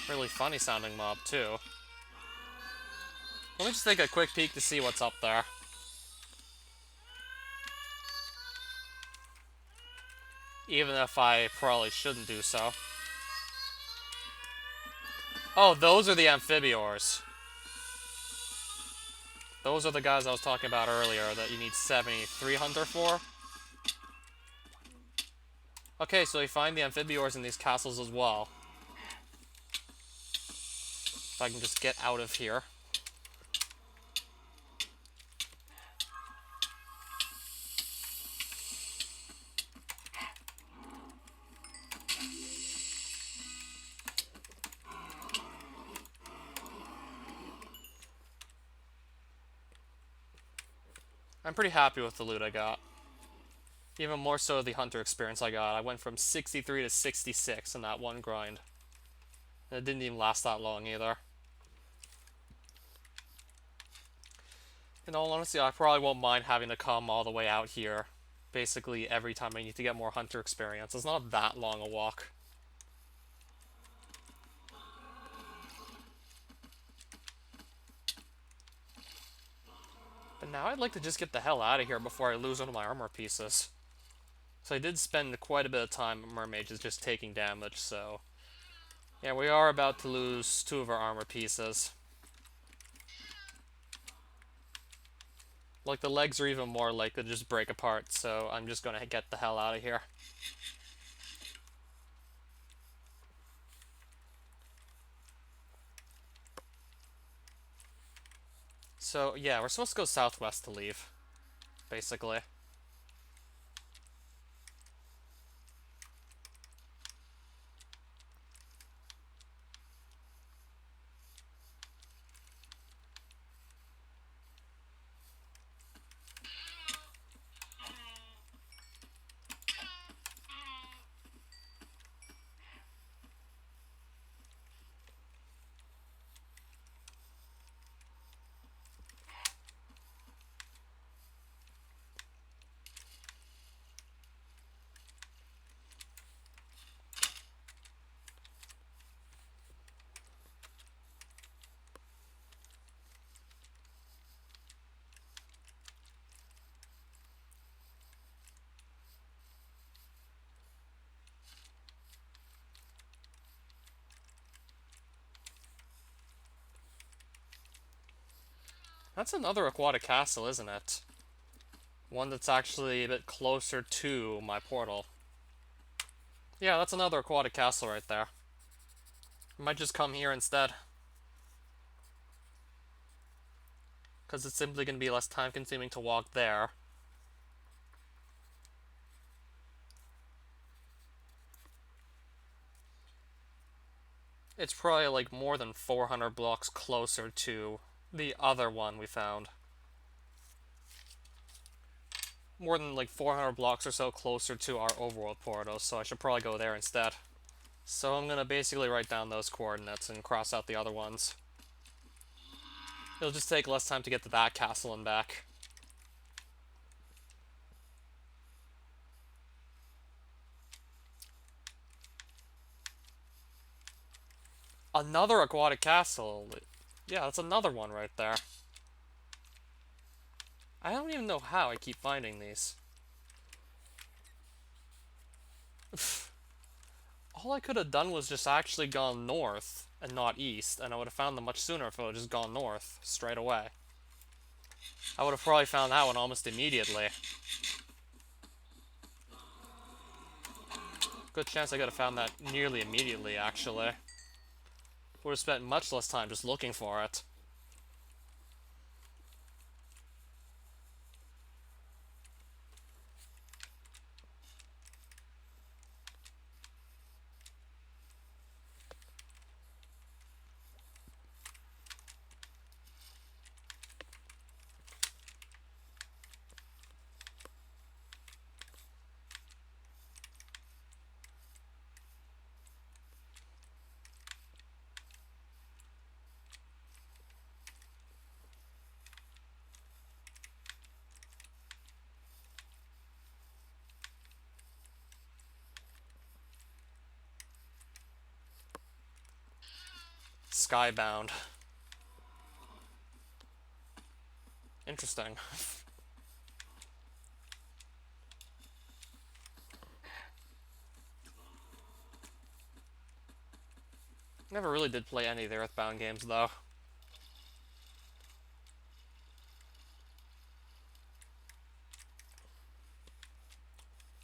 Really funny sounding mob too. Let me just take a quick peek to see what's up there. Even if I probably shouldn't do so. Oh, those are the amphibiors. Those are the guys I was talking about earlier that you need 73 Hunter for. Okay, so you find the amphibiors in these castles as well. If I can just get out of here. I'm pretty happy with the loot I got. Even more so the Hunter experience I got. I went from 63 to 66 in that one grind. And it didn't even last that long either. In all honesty, I probably won't mind having to come all the way out here. Basically every time I need to get more Hunter experience. It's not that long a walk. But now I'd like to just get the hell out of here before I lose one of my armor pieces. So I did spend quite a bit of time at Mermages just taking damage, so... yeah, we are about to lose 2 of our armor pieces. Like, the legs are even more likely to just break apart, so I'm just gonna get the hell out of here. So, yeah, we're supposed to go southwest to leave, basically. That's another aquatic castle, isn't it? One that's actually a bit closer to my portal. Yeah, that's another aquatic castle right there. I might just come here instead. because it's simply going to be less time consuming to walk there. It's probably like more than 400 blocks closer to the other one we found. More than like 400 blocks or so closer to our overworld portal, so I should probably go there instead. So I'm gonna basically write down those coordinates and cross out the other ones. It'll just take less time to get to that castle and back. Another aquatic castle. Yeah, that's another one right there. I don't even know how I keep finding these. All I could have done was just actually gone north and not east, and I would have found them much sooner if I would have just gone north straight away. I would have probably found that one almost immediately. Good chance I could have found that nearly immediately, actually. Would have spent much less time just looking for it. Skybound. Interesting. Never really did play any of the Earthbound games, though.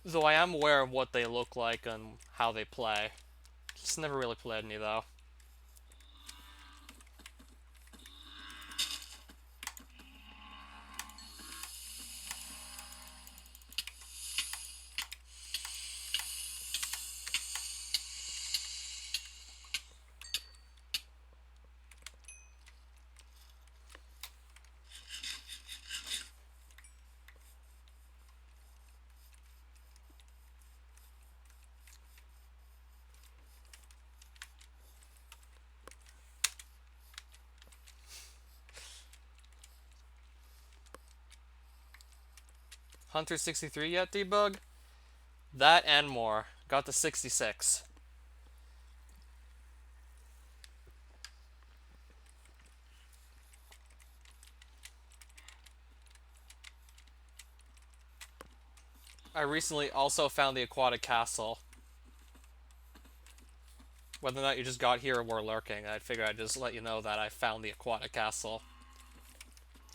Though I am aware of what they look like and how they play. Just never really played any, though. Hunter 63 yet, Debug? That and more. Got to 66. I recently also found the aquatic castle. Whether or not you just got here or were lurking, I figured I'd just let you know that I found the aquatic castle.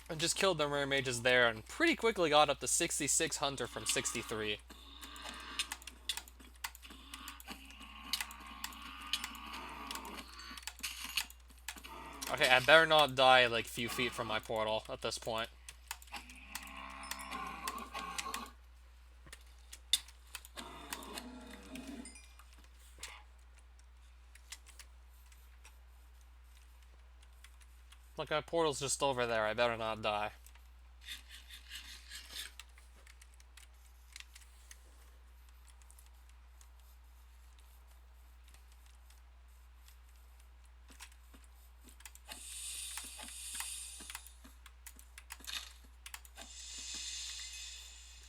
And just killed the mermaids there and pretty quickly got up to 66 Hunter from 63. Okay, I better not die like a few feet from my portal at this point. Look, my portal's just over there. I better not die.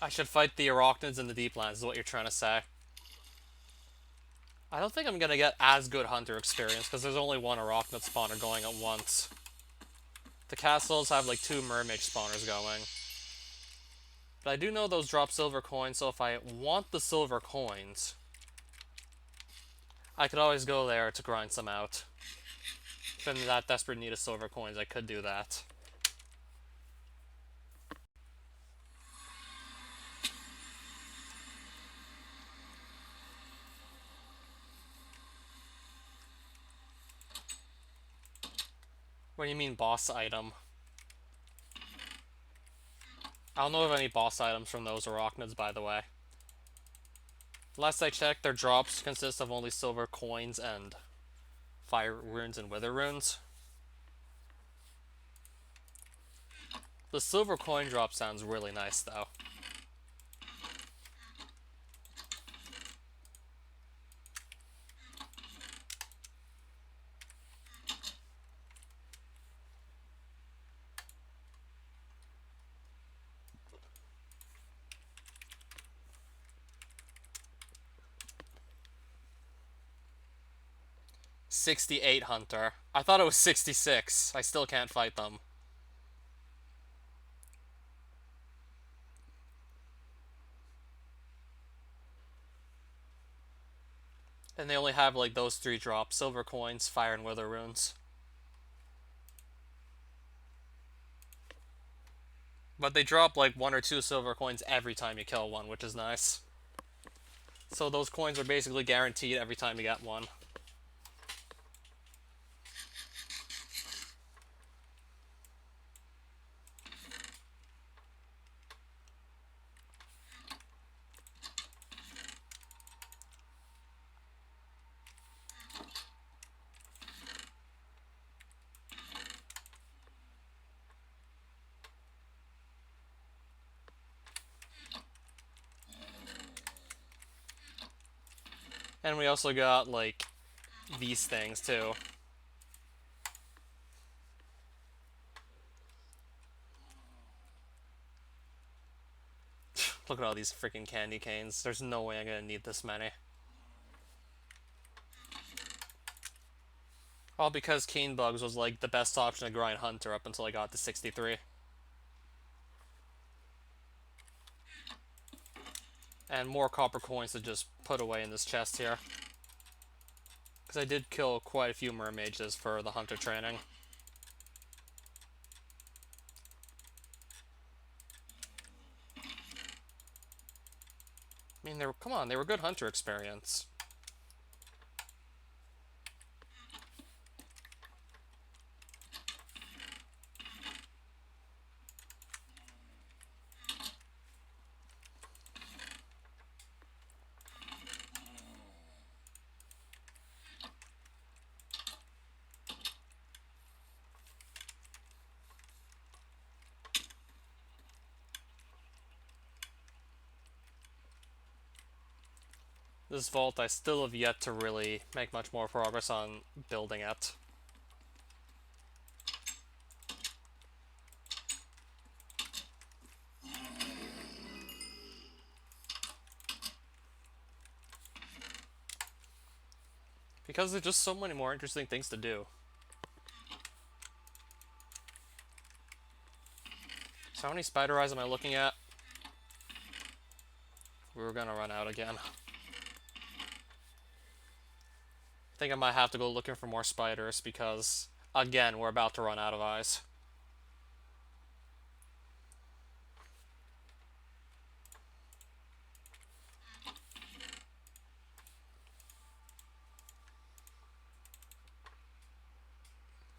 I should fight the arachnids in the deep lands, is what you're trying to say. I don't think I'm gonna get as good hunter experience, because there's only one arachnid spawner going at once. The castles have like 2 mermaid spawners going. But I do know those drop silver coins, so if I want the silver coins, I could always go there to grind some out. If I'm in that desperate need of silver coins, I could do that. What do you mean boss item? I don't know of any boss items from those arachnids, by the way. Last I checked, their drops consist of only silver coins and fire runes and wither runes. The silver coin drop sounds really nice, though. $68 Hunter. I thought it was 66. I still can't fight them. And they only have like those 3 drops: silver coins, fire, and wither runes. But they drop like 1 or 2 silver coins every time you kill one, which is nice. So those coins are basically guaranteed every time you get one. And we also got like these things too. Look at all these freaking candy canes. There's no way I'm gonna need this many. All because cane bugs was like the best option to grind Hunter up until I got to 63. And more copper coins to just put away in this chest here. Because I did kill quite a few mermages for the Hunter training. I mean, come on, they were good Hunter experience. This vault, I still have yet to really make much more progress on building it. Because there's just so many more interesting things to do. So how many spider eyes am I looking at? We were gonna run out again. I think I might have to go looking for more spiders because, again, we're about to run out of eyes.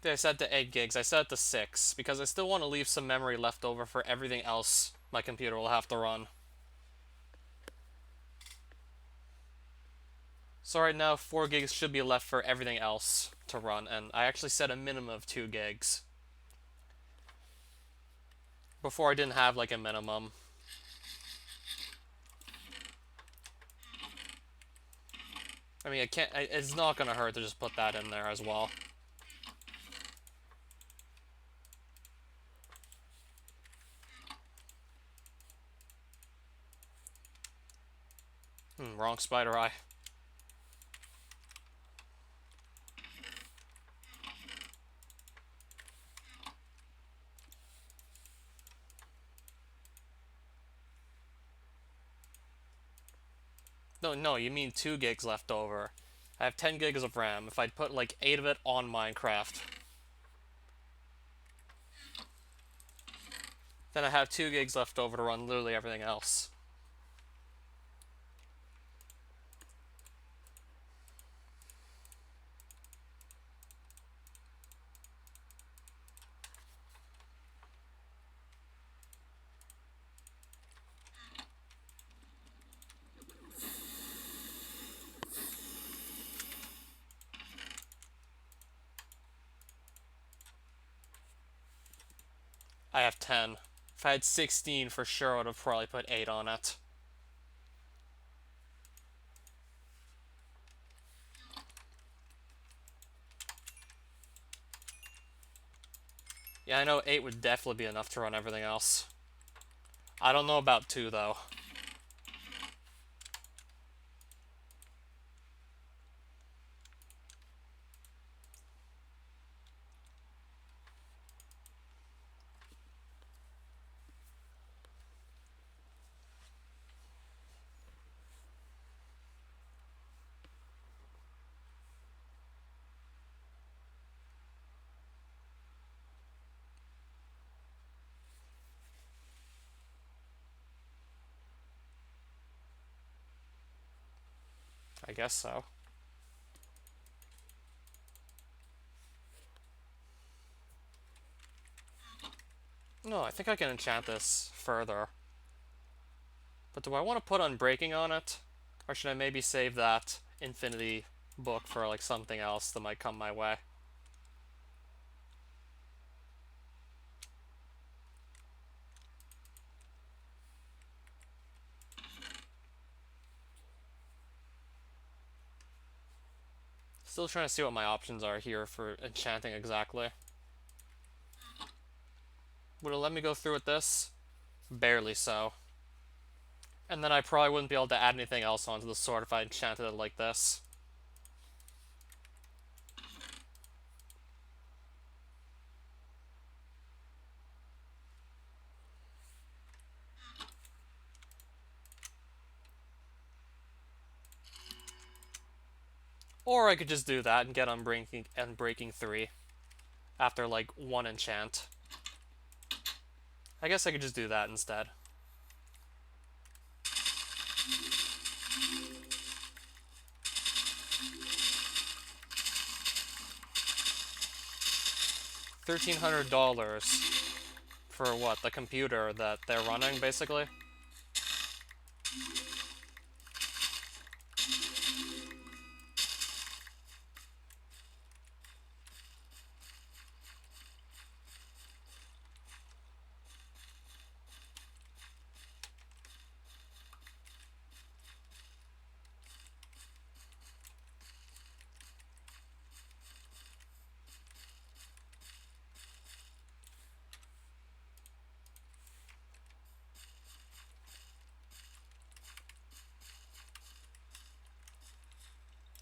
I said to 8 gigs, I set it to 6, because I still want to leave some memory left over for everything else my computer will have to run. So right now, 4 gigs should be left for everything else to run, and I actually set a minimum of 2 gigs. Before I didn't have like a minimum. I mean, it's not gonna hurt to just put that in there as well. Wrong spider eye. No, you mean 2 gigs left over. I have 10 gigs of RAM. If I'd put like 8 of it on Minecraft, then I have 2 gigs left over to run literally everything else. I have 10. If I had 16, for sure I would have probably put 8 on it. Yeah, I know 8 would definitely be enough to run everything else. I don't know about 2, though. I guess so. No, I think I can enchant this further. But do I want to put Unbreaking on it? Or should I maybe save that Infinity book for like something else that might come my way? Still trying to see what my options are here for enchanting exactly. Would it let me go through with this? Barely so. And then I probably wouldn't be able to add anything else onto the sword if I enchanted it like this. Or I could just do that and get Unbreaking 3 after like one enchant. I guess I could just do that instead. $1,300 for what? The computer that they're running, basically?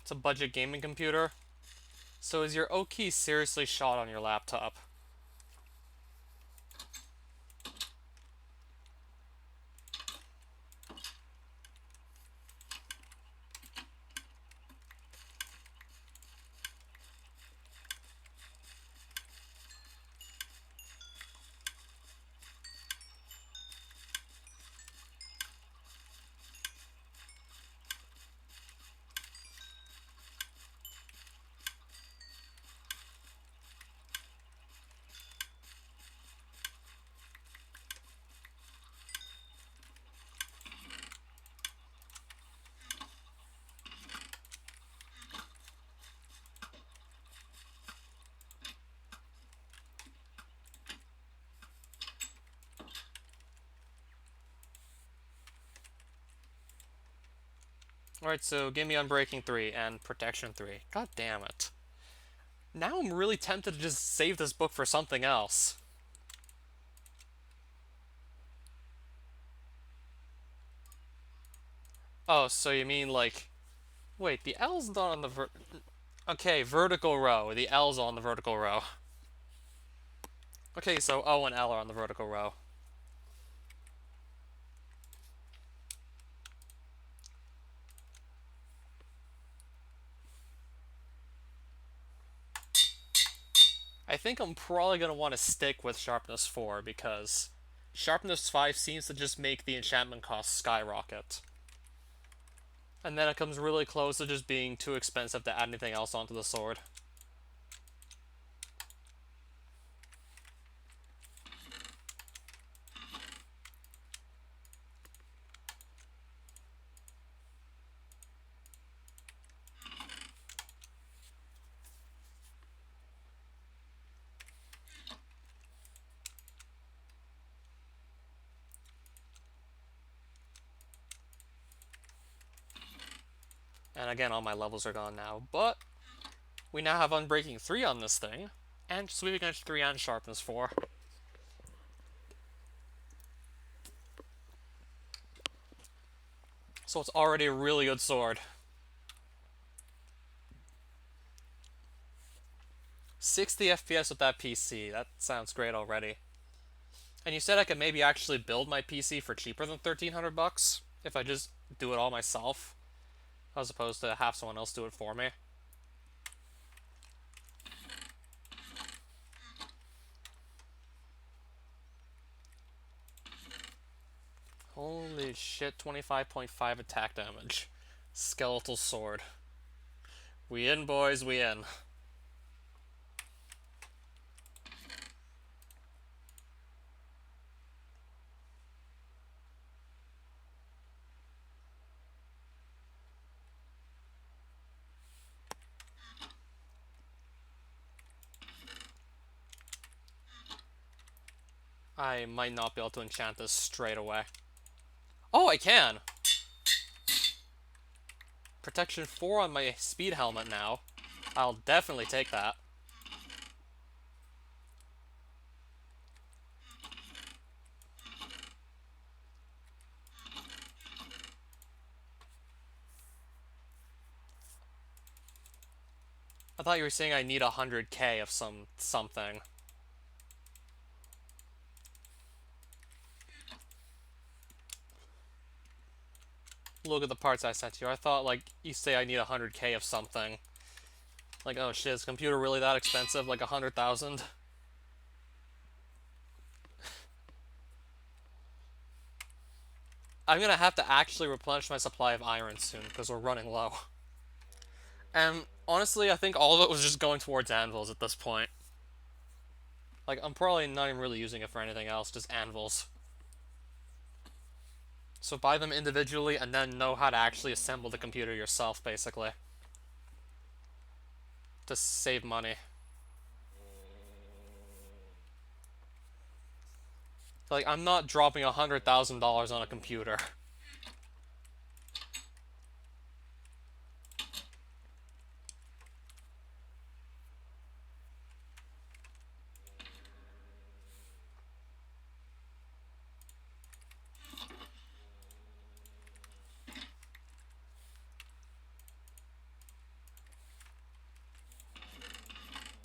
It's a budget gaming computer. So is your O key seriously shot on your laptop? Alright, so give me Unbreaking 3 and Protection 3. God damn it. Now I'm really tempted to just save this book for something else. Oh, so you mean like... Wait, the L's not on the okay, vertical row. The L's on the vertical row. Okay, so O and L are on the vertical row. I think I'm probably going to want to stick with Sharpness 4 because Sharpness 5 seems to just make the enchantment cost skyrocket. And then it comes really close to just being too expensive to add anything else onto the sword. And again, all my levels are gone now. But we now have Unbreaking 3 on this thing. And Sweeping Edge 3 and Sharpness 4. So it's already a really good sword. 60 FPS with that PC. That sounds great already. And you said I could maybe actually build my PC for cheaper than 1,300 bucks if I just do it all myself, as opposed to have someone else do it for me. Holy shit, 25.5 attack damage. Skeletal sword. We in, boys, we in. I might not be able to enchant this straight away. Oh, I can! Protection 4 on my speed helmet now. I'll definitely take that. I thought you were saying I need 100k of something. Look at the parts I sent you. I thought, like, you say I need 100k of something. Like, oh shit, is the computer really that expensive? Like 100,000? I'm gonna have to actually replenish my supply of iron soon, because we're running low. And honestly, I think all of it was just going towards anvils at this point. Like, I'm probably not even really using it for anything else, just anvils. So buy them individually and then know how to actually assemble the computer yourself, basically. To save money. Like, I'm not dropping $100,000 on a computer.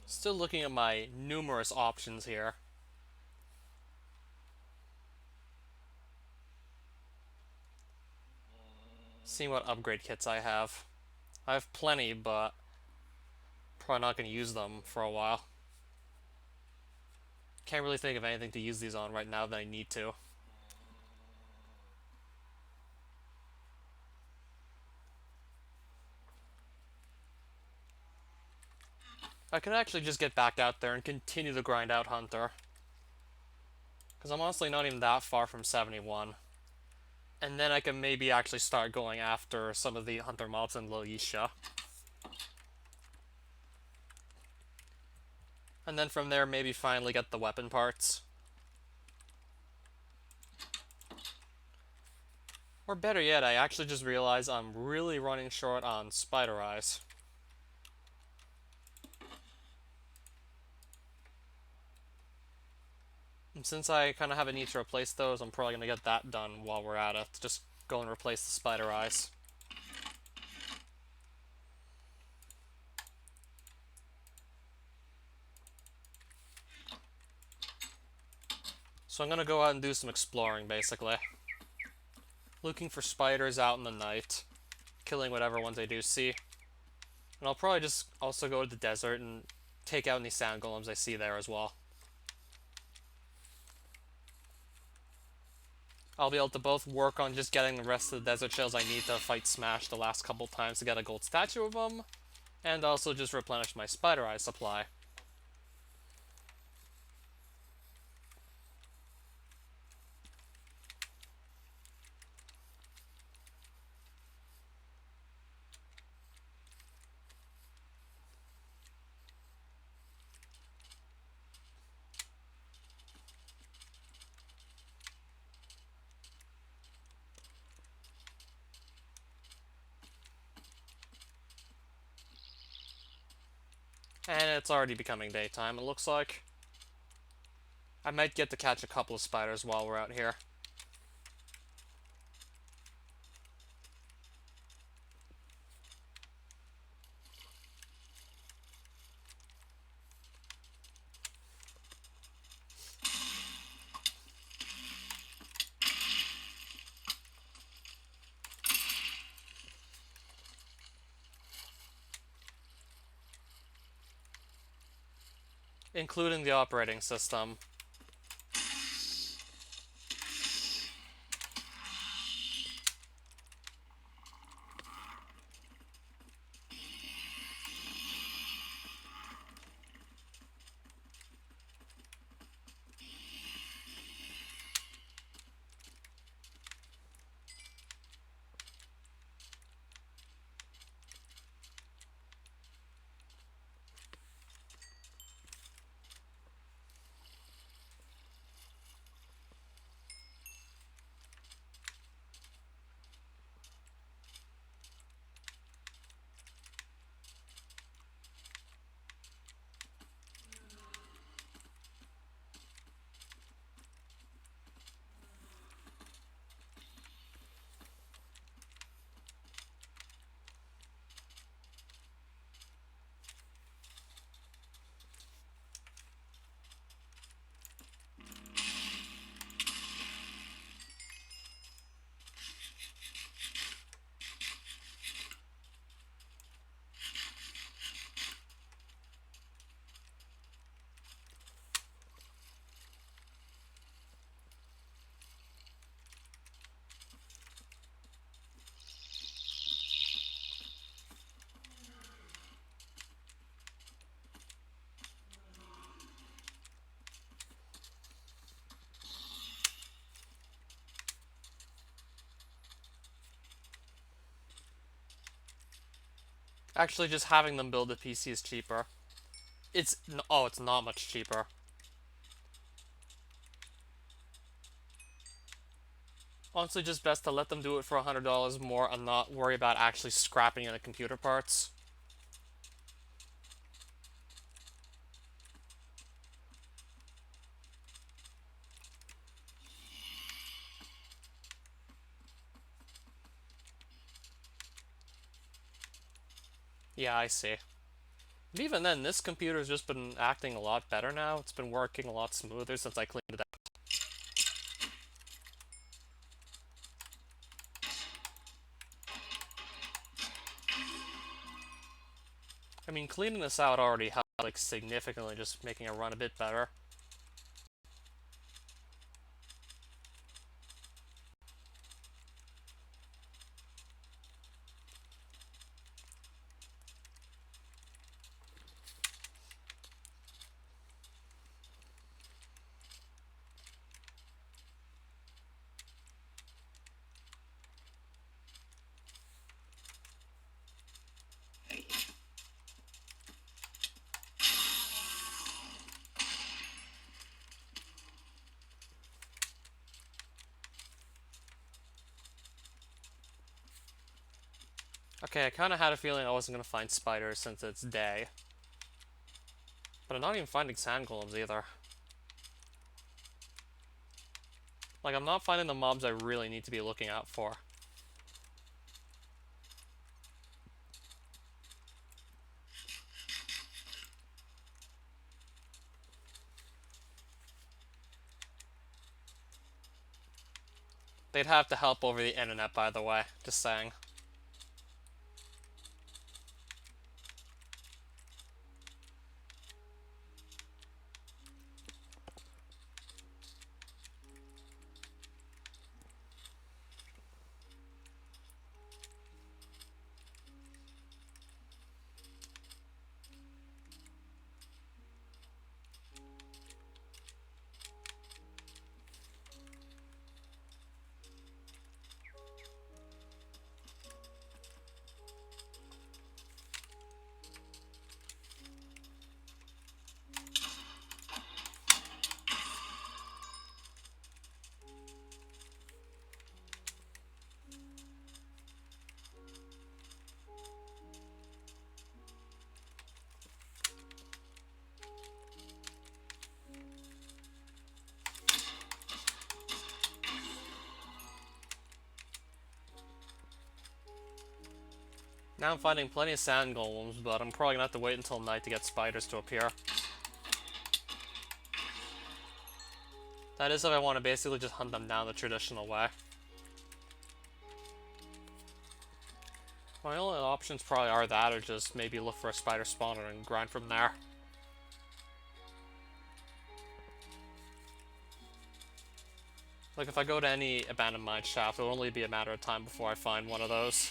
Still looking at my numerous options here. Seeing what upgrade kits I have. I have plenty, but probably not going to use them for a while. Can't really think of anything to use these on right now that I need to. I could actually just get back out there and continue to grind out Hunter. Because I'm honestly not even that far from 71. And then I can maybe actually start going after some of the Hunter mobs in Loisha. And then from there, maybe finally get the weapon parts. Or better yet, I actually just realized I'm really running short on spider eyes. And since I kind of have a need to replace those, I'm probably going to get that done while we're at it. Just go and replace the spider eyes. So I'm going to go out and do some exploring, basically. Looking for spiders out in the night. Killing whatever ones I do see. And I'll probably just also go to the desert and take out any sand golems I see there as well. I'll be able to both work on just getting the rest of the desert shells I need to fight Smash the last couple times to get a gold statue of them, and also just replenish my spider eye supply. And it's already becoming daytime, it looks like. I might get to catch a couple of spiders while we're out here. Including the operating system. Actually, just having them build a PC is cheaper. Oh, it's not much cheaper. Honestly, just best to let them do it for $100 more and not worry about actually scrapping in the computer parts. Yeah, I see. But even then, this computer's just been acting a lot better now. It's been working a lot smoother since I cleaned it out. I mean, cleaning this out already helped, like, significantly, just making it run a bit better. Okay, I kind of had a feeling I wasn't going to find spiders since it's day. But I'm not even finding sand golems either. Like, I'm not finding the mobs I really need to be looking out for. They'd have to help over the internet, by the way. Just saying. Now I'm finding plenty of sand golems, but I'm probably gonna have to wait until night to get spiders to appear. That is if I want to basically just hunt them down the traditional way. My only options probably are that, or just maybe look for a spider spawner and grind from there. Like, if I go to any abandoned mine shaft, it'll only be a matter of time before I find one of those.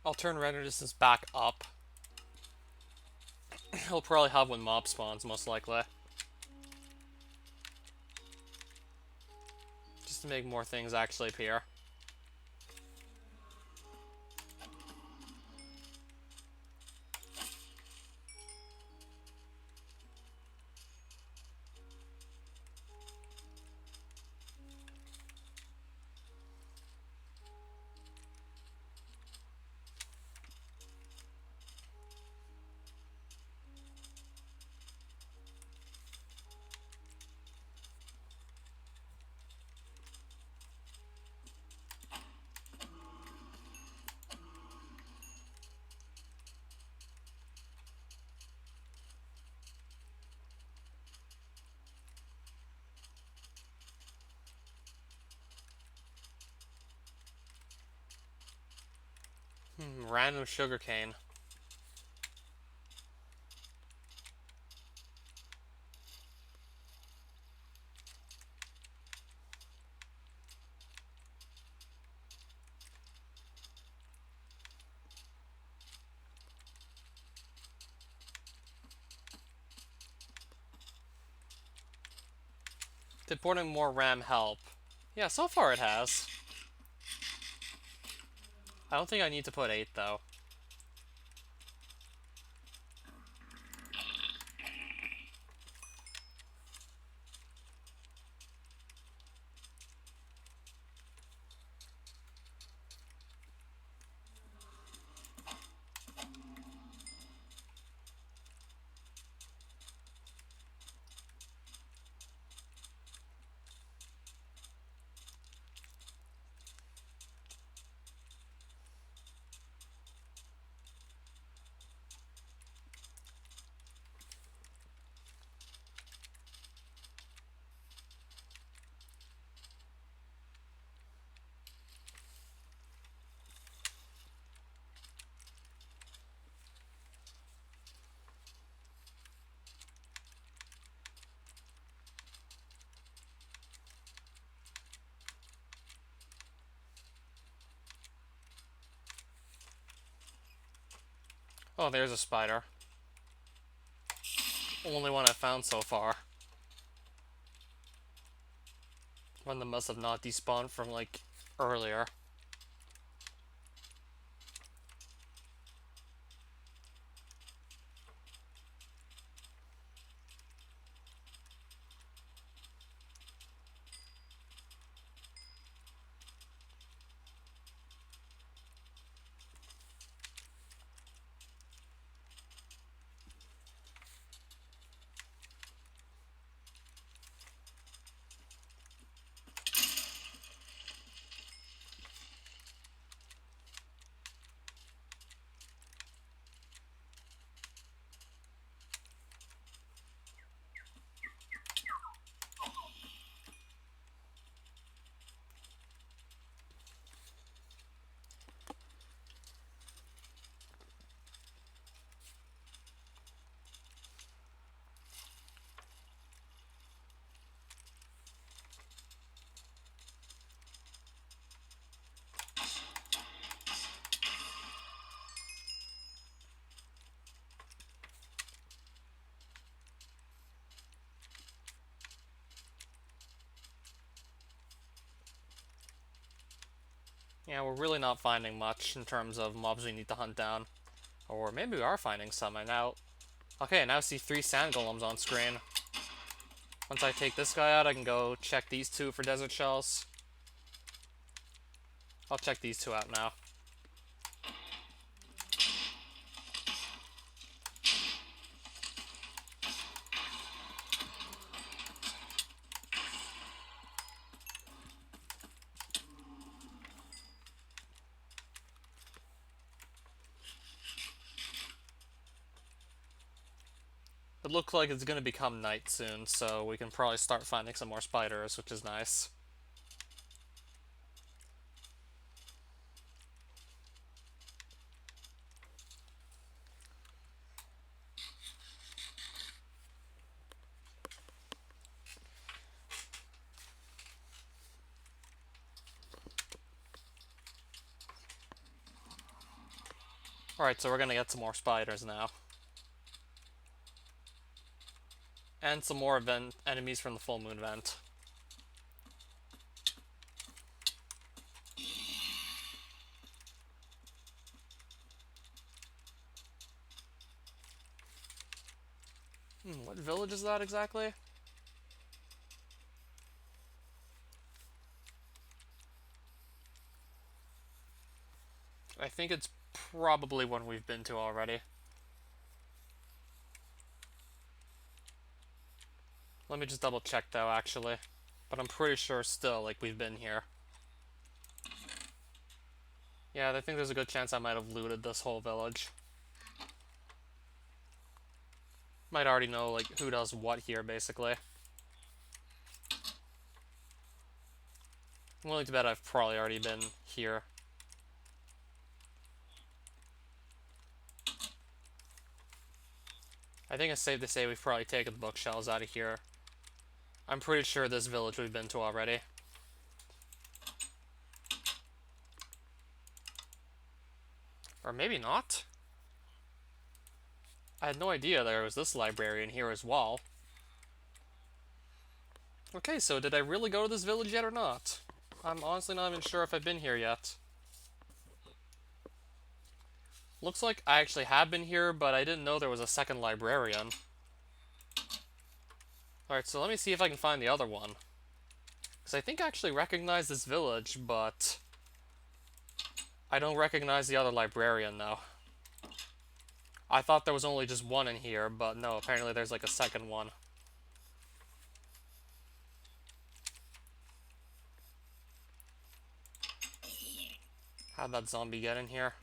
I'll turn render distance back up. He'll probably have when mob spawns, most likely. Just to make more things actually appear. Random sugarcane. Did boarding more RAM help? Yeah, so far it has. I don't think I need to put 8, though. Oh, there's a spider. Only one I've found so far. One that must have not despawned from, like, earlier. Yeah, we're really not finding much in terms of mobs we need to hunt down. Or maybe we are finding some. Okay, I now see 3 sand golems on screen. Once I take this guy out, I can go check these 2 for desert shells. I'll check these 2 out now. It looks like it's going to become night soon, so we can probably start finding some more spiders, which is nice. Alright, so we're going to get some more spiders now. And some more enemies from the full moon event. What village is that exactly? I think it's probably one we've been to already. Let me just double check though, actually. But I'm pretty sure still, like, we've been here. Yeah, I think there's a good chance I might have looted this whole village. Might already know, like, who does what here, basically. I'm willing to bet I've probably already been here. I think it's safe to say we've probably taken the bookshelves out of here. I'm pretty sure this village we've been to already. Or maybe not? I had no idea there was this librarian here as well. Okay, so did I really go to this village yet or not? I'm honestly not even sure if I've been here yet. Looks like I actually have been here, but I didn't know there was a second librarian. Alright, so let me see if I can find the other one. Because I think I actually recognize this village, but I don't recognize the other librarian, though. I thought there was only just one in here, but no, apparently there's like a second one. How'd that zombie get in here?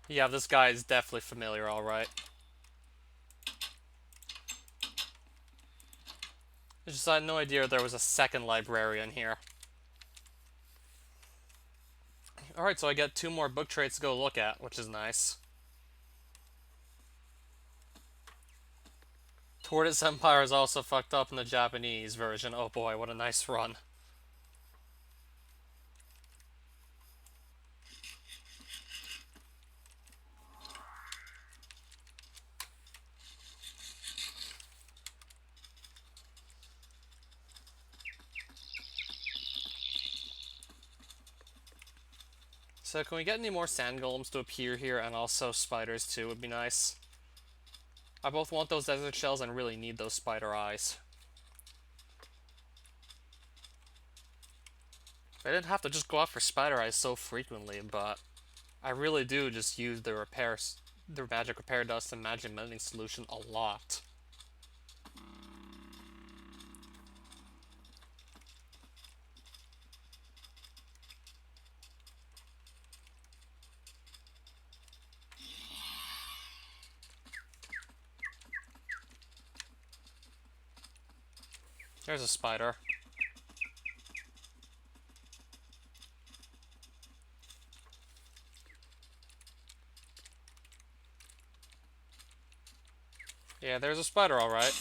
Yeah, this guy is definitely familiar, alright. I just had no idea there was a second librarian here. Alright, so I get 2 more book traits to go look at, which is nice. Tortoise Empire is also fucked up in the Japanese version. Oh boy, what a nice run. So can we get any more sand golems to appear here, and also spiders too would be nice. I both want those desert shells and really need those spider eyes. I didn't have to just go out for spider eyes so frequently, but I really do just use the magic repair dust and magic mending solution a lot. There's a spider. Yeah, there's a spider, alright.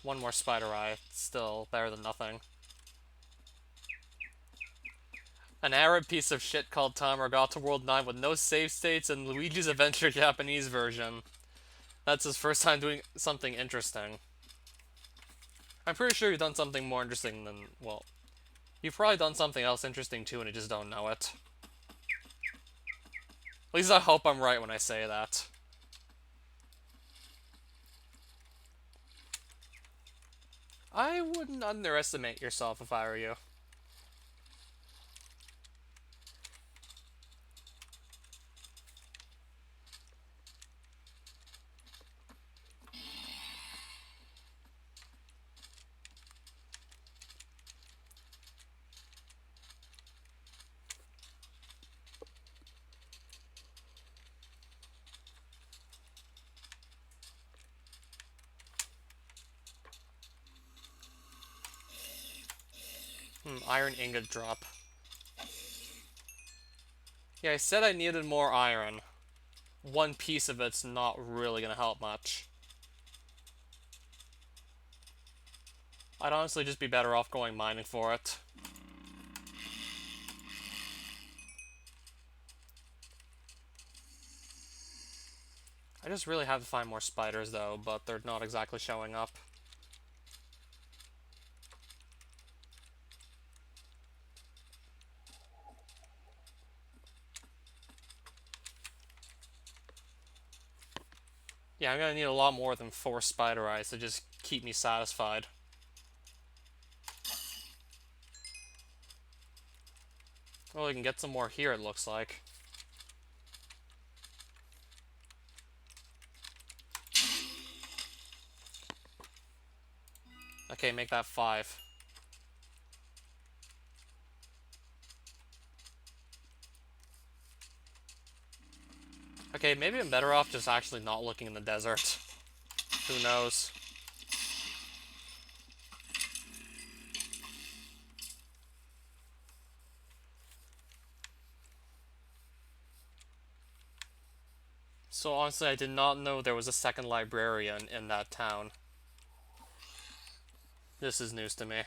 One more spider eye. Still better than nothing. An Arab piece of shit called Timer got to World 9 with no save states and Luigi's Adventure Japanese version. That's his first time doing something interesting. I'm pretty sure you've done something more interesting than, well, you've probably done something else interesting too and you just don't know it. At least I hope I'm right when I say that. I wouldn't underestimate yourself if I were you. Iron ingot drop. Yeah, I said I needed more iron. One piece of it's not really gonna help much. I'd honestly just be better off going mining for it. I just really have to find more spiders though, but they're not exactly showing up. Yeah, I'm gonna need a lot more than 4 spider eyes to just keep me satisfied. Well, we can get some more here, it looks like. Okay, make that 5. Okay, maybe I'm better off just actually not looking in the desert. Who knows? So honestly, I did not know there was a second librarian in that town. This is news to me.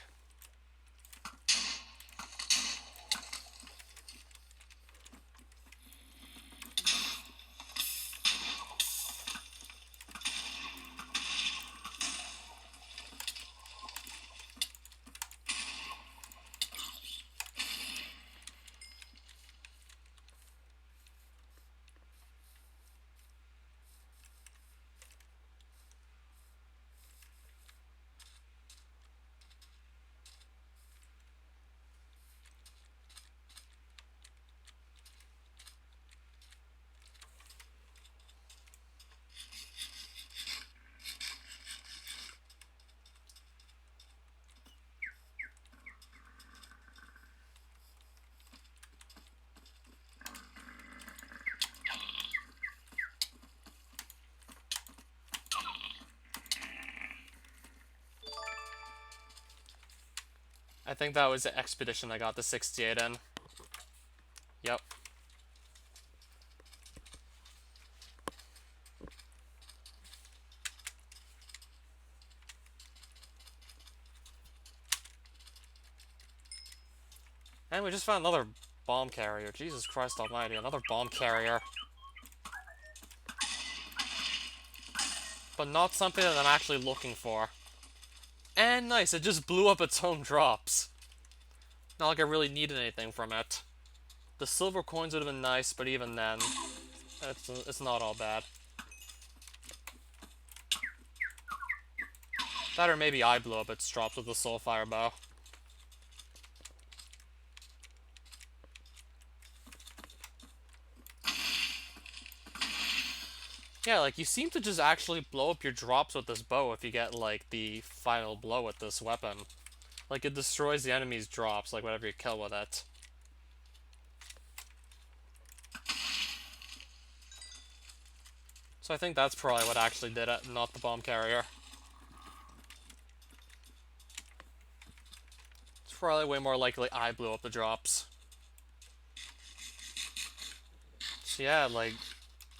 I think that was the expedition I got the 68 in. Yep. And we just found another bomb carrier. Jesus Christ almighty, another bomb carrier. But not something that I'm actually looking for. And nice, it just blew up its own drops. Not like I really needed anything from it. The silver coins would have been nice, but even then, it's not all bad. That or maybe I blew up its drops with the Soulfire Bow. Yeah, like, you seem to just actually blow up your drops with this bow if you get, like, the final blow with this weapon. Like, it destroys the enemy's drops, like, whatever you kill with it. So I think that's probably what actually did it, not the bomb carrier. It's probably way more likely I blew up the drops. So yeah, like,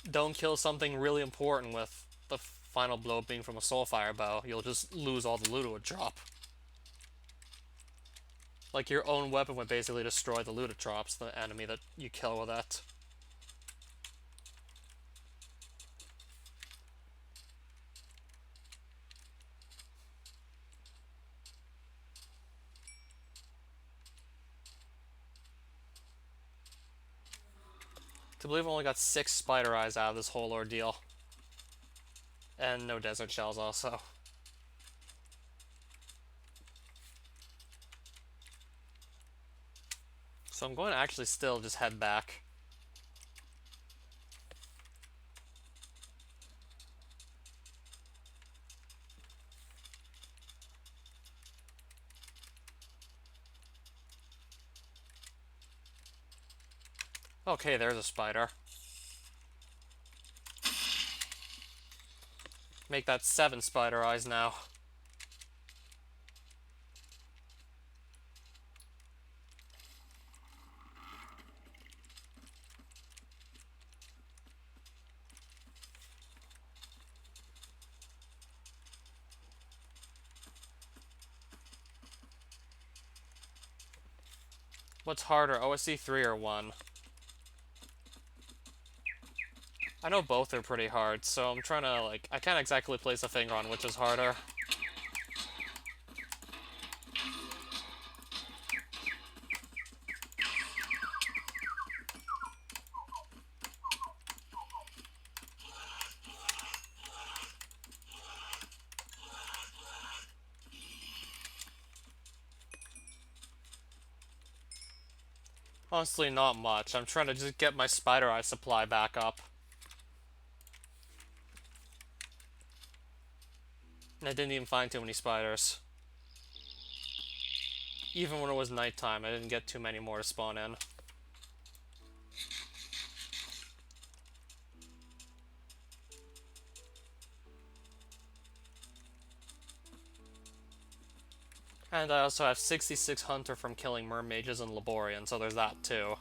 don't kill something really important with the final blow being from a Soulfire bow, you'll just lose all the loot it would drop. Like, your own weapon would basically destroy the loot it drops, the enemy that you kill with it. To believe I only got 6 spider eyes out of this whole ordeal. And no desert shells also. So I'm going to actually still just head back. Okay, there's a spider. Make that 7 spider eyes now. What's harder, OSC 3 or 1? I know both are pretty hard, so I'm trying to, like, I can't exactly place a finger on which is harder. Honestly, not much. I'm trying to just get my spider eye supply back up. And I didn't even find too many spiders. Even when it was nighttime, I didn't get too many more to spawn in. And I also have 66 Hunter from killing mermages and Laborian, so there's that too.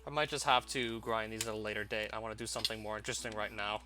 I might just have to grind these at a later date. I want to do something more interesting right now.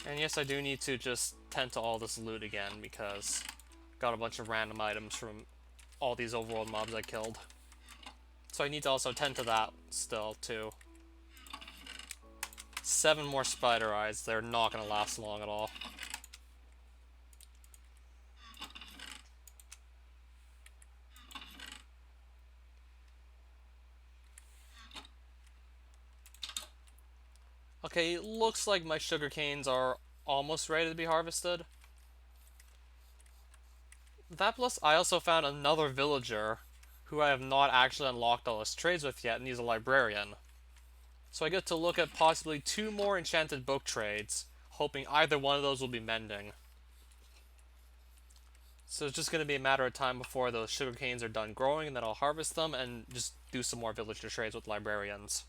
And yes, I do need to just tend to all this loot again, because I got a bunch of random items from all these overworld mobs I killed. So I need to also tend to that still, too. 7 more spider eyes. They're not going to last long at all. Okay, it looks like my sugar canes are almost ready to be harvested. That plus, I also found another villager who I have not actually unlocked all his trades with yet, and he's a librarian. So I get to look at possibly 2 more enchanted book trades, hoping either one of those will be mending. So it's just going to be a matter of time before those sugar canes are done growing, and then I'll harvest them and just do some more villager trades with librarians.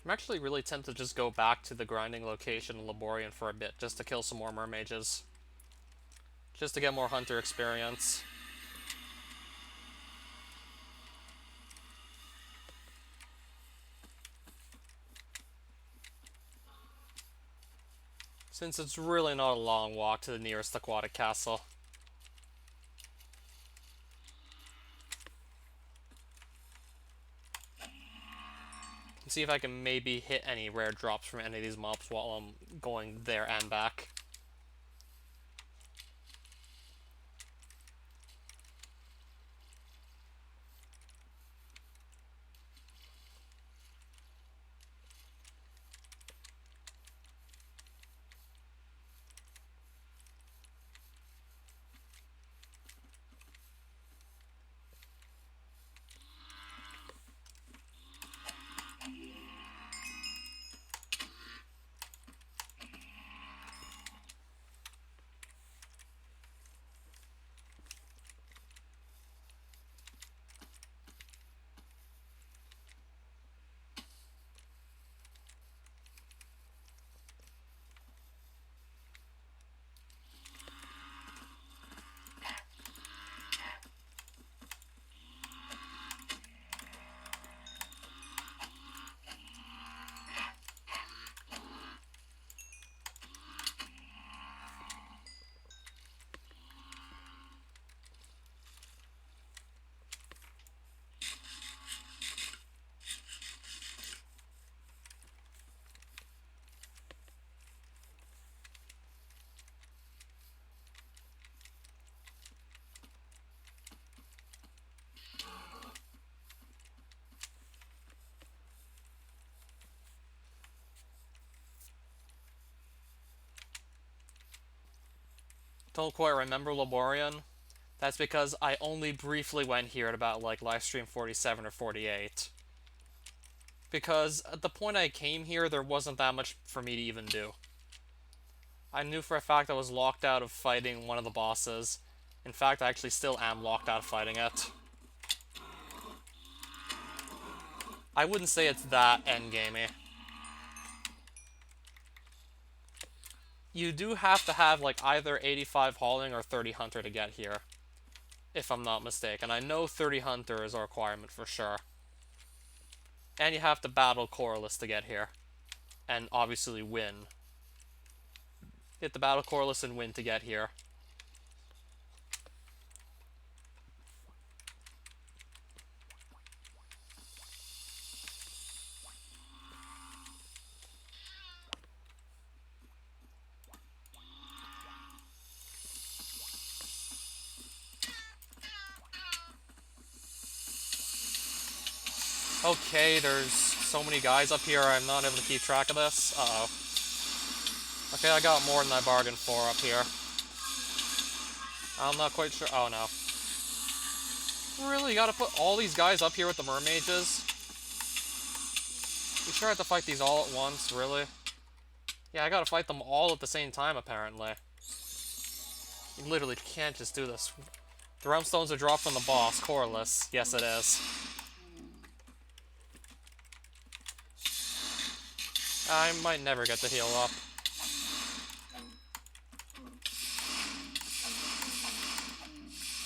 I'm actually really tempted to just go back to the grinding location in Laborian for a bit, just to kill some more mermages. just to get more hunter experience. Since it's really not a long walk to the nearest aquatic castle. See if I can maybe hit any rare drops from any of these mobs while I'm going there and back. Don't quite remember Laborian. That's because I only briefly went here at about like livestream 47 or 48. Because at the point I came here, there wasn't that much for me to even do. I knew for a fact I was locked out of fighting one of the bosses. In fact, I actually still am locked out of fighting it. I wouldn't say it's that endgamey. You do have to have like either 85 hauling or 30 hunter to get here, if I'm not mistaken. I know 30 hunter is a requirement for sure. And you have to battle Corliss to get here. And obviously win. You have to battle Corliss and win to get here. Okay, there's so many guys up here, I'm not able to keep track of this. Uh-oh. Okay, I got more than I bargained for up here. I'm not quite sure. Oh, no. Really? You gotta put all these guys up here with the mermaids? You sure have to fight these all at once? Really? Yeah, I gotta fight them all at the same time, apparently. You literally can't just do this. The realm stones are dropped from the boss, Corliss. Yes, it is. I might never get to heal up.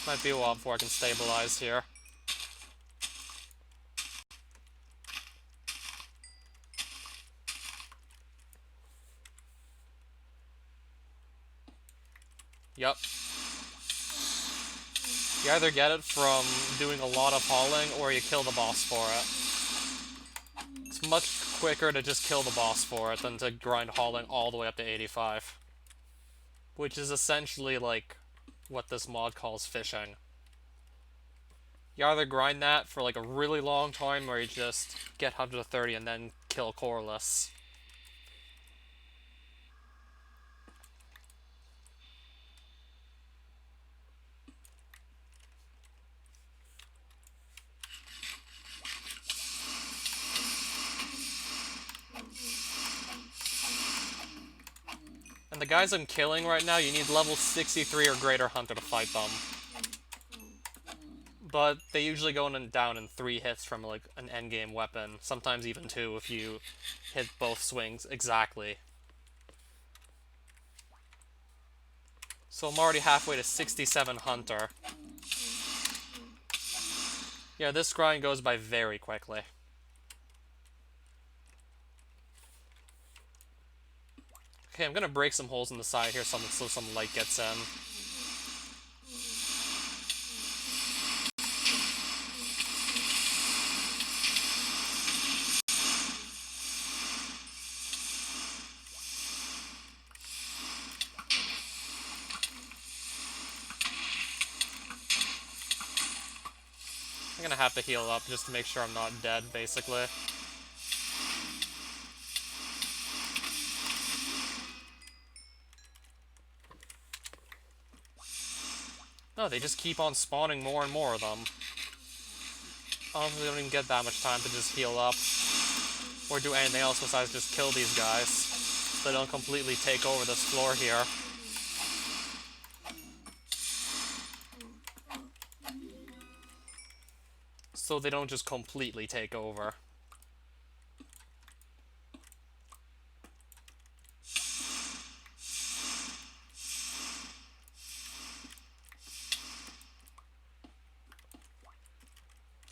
Might be a while before I can stabilize here. Yep. You either get it from doing a lot of hauling, or you kill the boss for it. It's much quicker to just kill the boss for it than to grind hauling all the way up to 85. Which is essentially like what this mod calls fishing. You either grind that for like a really long time, or you just get 130 and then kill Corliss. And the guys I'm killing right now, you need level 63 or greater hunter to fight them. But they usually go down in 3 hits from like an endgame weapon, sometimes even 2 if you hit both swings exactly. So I'm already halfway to 67 Hunter. Yeah, this grind goes by very quickly. Okay, I'm gonna break some holes in the side here so some light gets in. I'm gonna have to heal up just to make sure I'm not dead, basically. No, they just keep on spawning more and more of them. Honestly, they don't even get that much time to just heal up or do anything else besides just kill these guys so they don't completely take over this floor here. So they don't just completely take over.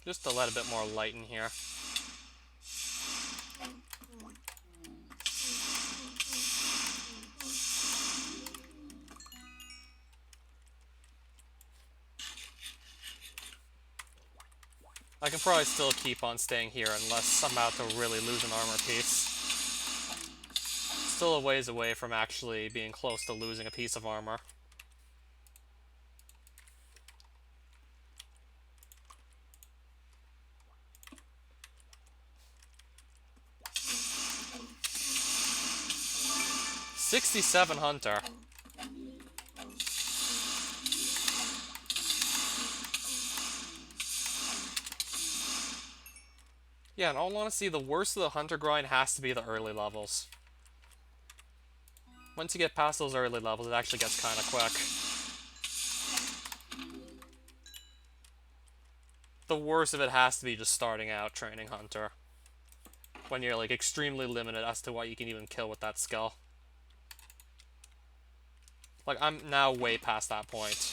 Just to let a bit more light in here. I can probably still keep on staying here unless I'm about to really lose an armor piece. Still a ways away from actually being close to losing a piece of armor. $67 Hunter. Yeah, in all honesty, the worst of the Hunter grind has to be the early levels. Once you get past those early levels, it actually gets kind of quick. The worst of it has to be just starting out training Hunter. When you're, like, extremely limited as to what you can even kill with that skill. Like, I'm now way past that point.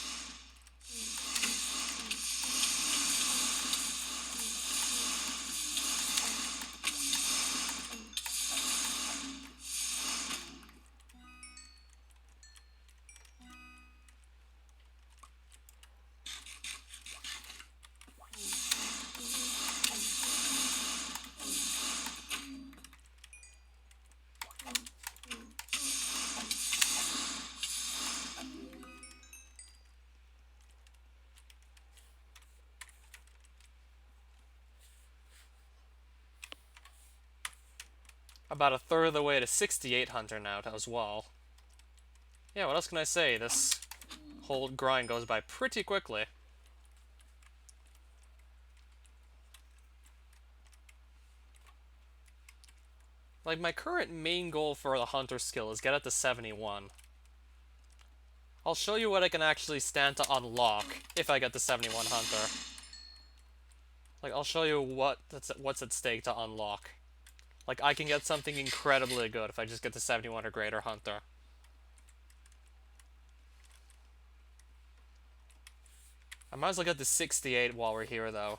About a third of the way to 68 Hunter now as well. Yeah, what else can I say? This whole grind goes by pretty quickly. Like, my current main goal for the Hunter skill is get it to 71. I'll show you what I can actually stand to unlock if I get to 71 Hunter. Like, I'll show you what's at stake to unlock. Like, I can get something incredibly good if I just get to 71 or greater Hunter. I might as well get to 68 while we're here, though.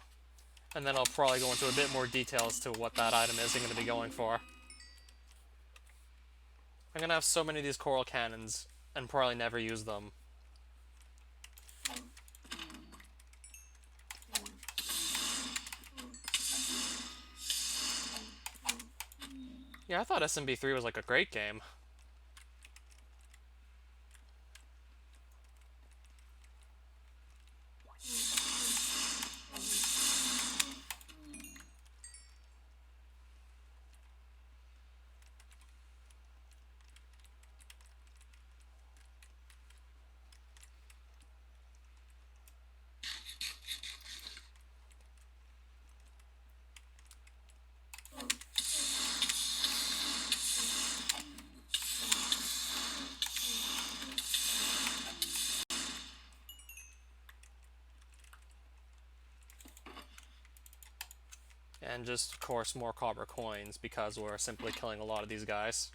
And then I'll probably go into a bit more detail as to what that item is I'm going to be going for. I'm going to have so many of these coral cannons and probably never use them. Yeah, I thought SMB3 was like a great game. And just, of course, more copper coins because we're simply killing a lot of these guys.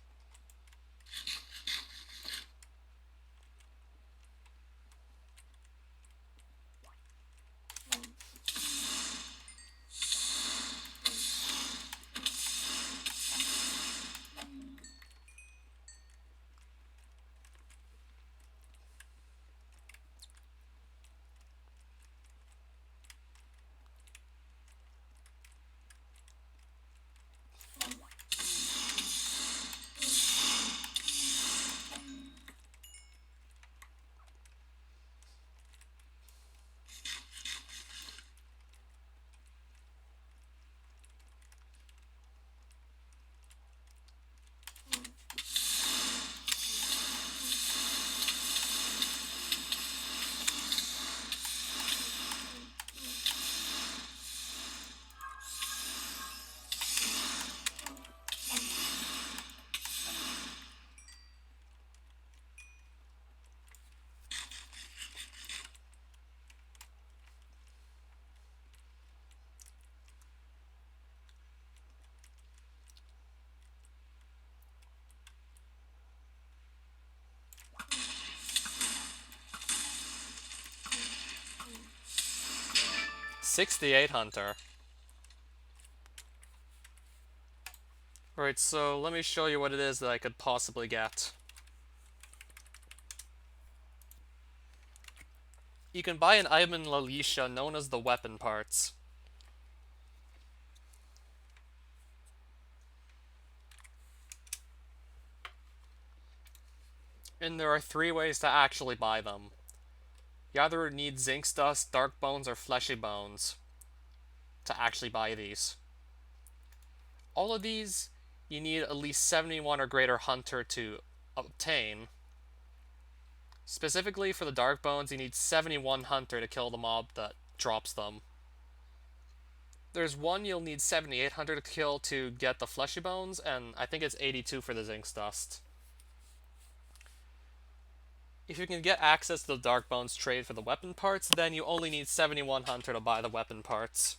68 Hunter. Alright, so let me show you what it is that I could possibly get. You can buy an item in Lalisha known as the weapon parts. And there are 3 ways to actually buy them. You either need Zinc Dust, Dark Bones, or Fleshy Bones to actually buy these. All of these, you need at least 71 or greater Hunter to obtain. Specifically for the Dark Bones, you need 71 Hunter to kill the mob that drops them. There's one you'll need 78 Hunter to kill to get the Fleshy Bones, and I think it's 82 for the Zinc Dust. If you can get access to the Dark Bones trade for the weapon parts, then you only need 71 Hunter to buy the weapon parts.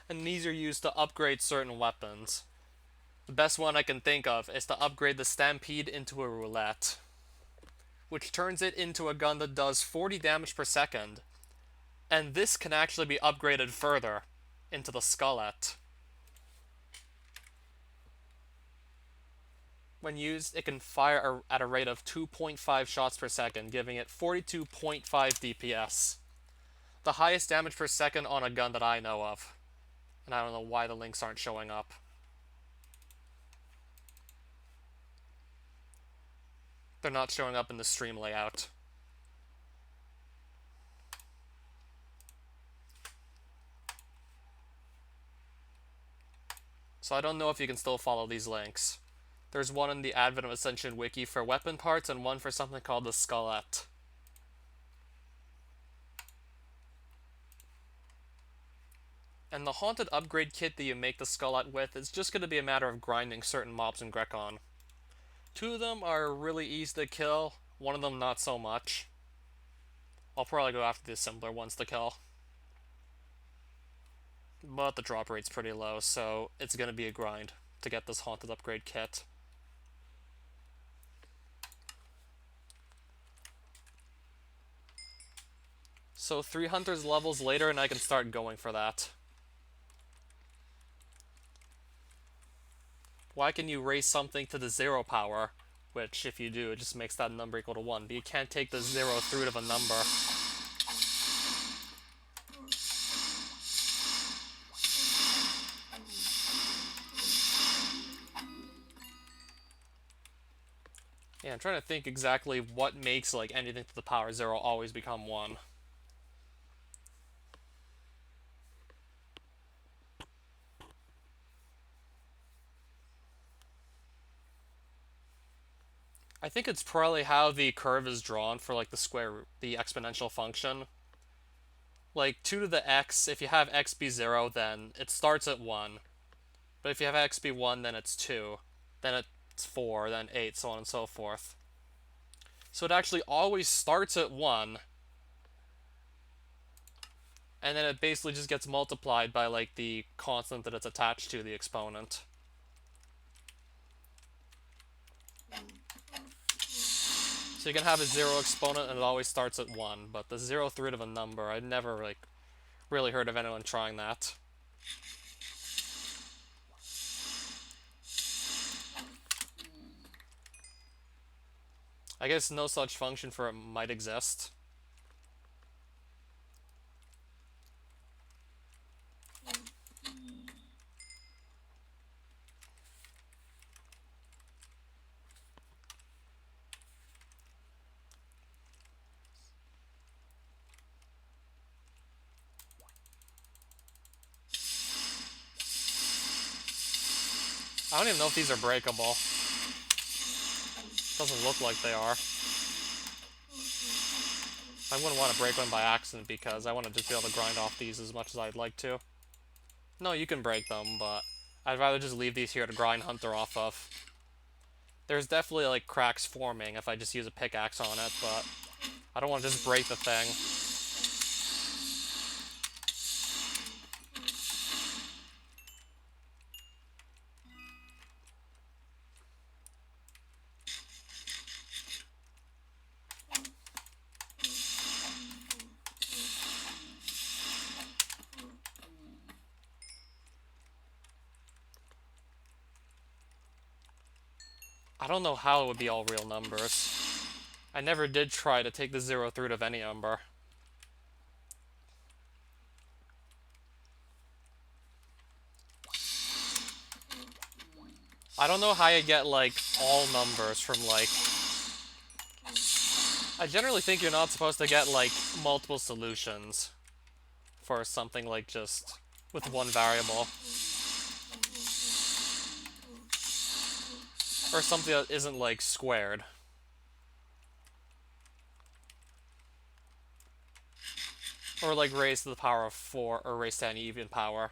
And these are used to upgrade certain weapons. The best one I can think of is to upgrade the Stampede into a Roulette, which turns it into a gun that does 40 damage per second. And this can actually be upgraded further into the Skullet. When used, it can fire at a rate of 2.5 shots per second, giving it 42.5 DPS. The highest damage per second on a gun that I know of. And I don't know why the links aren't showing up. They're not showing up in the stream layout. So I don't know if you can still follow these links. There's one in the Advent of Ascension wiki for weapon parts and one for something called the Skullet. And the Haunted upgrade kit that you make the Skullet with is just going to be a matter of grinding certain mobs in Grekon. 2 of them are really easy to kill, one of them not so much. I'll probably go after the simpler ones to kill. But the drop rate's pretty low, so it's going to be a grind to get this Haunted upgrade kit. So 3 Hunters levels later and I can start going for that. Why can you raise something to the 0 power? Which, if you do, it just makes that number equal to 1. But you can't take the 0th root of a number. Yeah, I'm trying to think exactly what makes like anything to the power 0 always become 1. I think it's probably how the curve is drawn for like the exponential function. Like 2 to the x, if you have x be 0, then it starts at 1. But if you have x be 1, then it's 2. Then it's 4, then 8, so on and so forth. So it actually always starts at 1. And then it basically just gets multiplied by like the constant that it's attached to, the exponent. So you can have a 0 exponent and it always starts at 1, but the 0th root of a number, I've never like really heard of anyone trying that. I guess no such function for it might exist. I don't even know if these are breakable. Doesn't look like they are. I wouldn't want to break one by accident because I want to just be able to grind off these as much as I'd like to. No, you can break them, but I'd rather just leave these here to grind Hunter off of. There's definitely like cracks forming if I just use a pickaxe on it, but I don't want to just break the thing. I don't know how it would be all real numbers. I never did try to take the 0th root of any number. I don't know how you get, like, all numbers from, like... I generally think you're not supposed to get, like, multiple solutions for something like just with one variable. Or something that isn't, like, squared. Or, like, raised to the power of 4, or raised to any even power.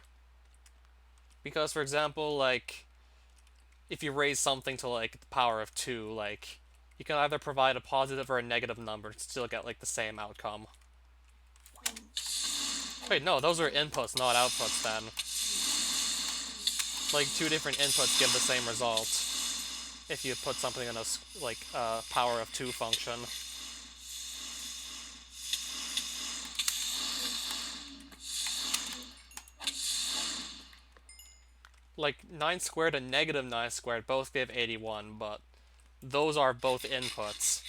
Because, for example, like, if you raise something to, like, the power of 2, like, you can either provide a positive or a negative number to still get, like, the same outcome. Wait, no, those are inputs, not outputs, then. Like, two different inputs give the same result if you put something in a, like, power of 2 function. Like, 9 squared and negative 9 squared both give 81, but those are both inputs.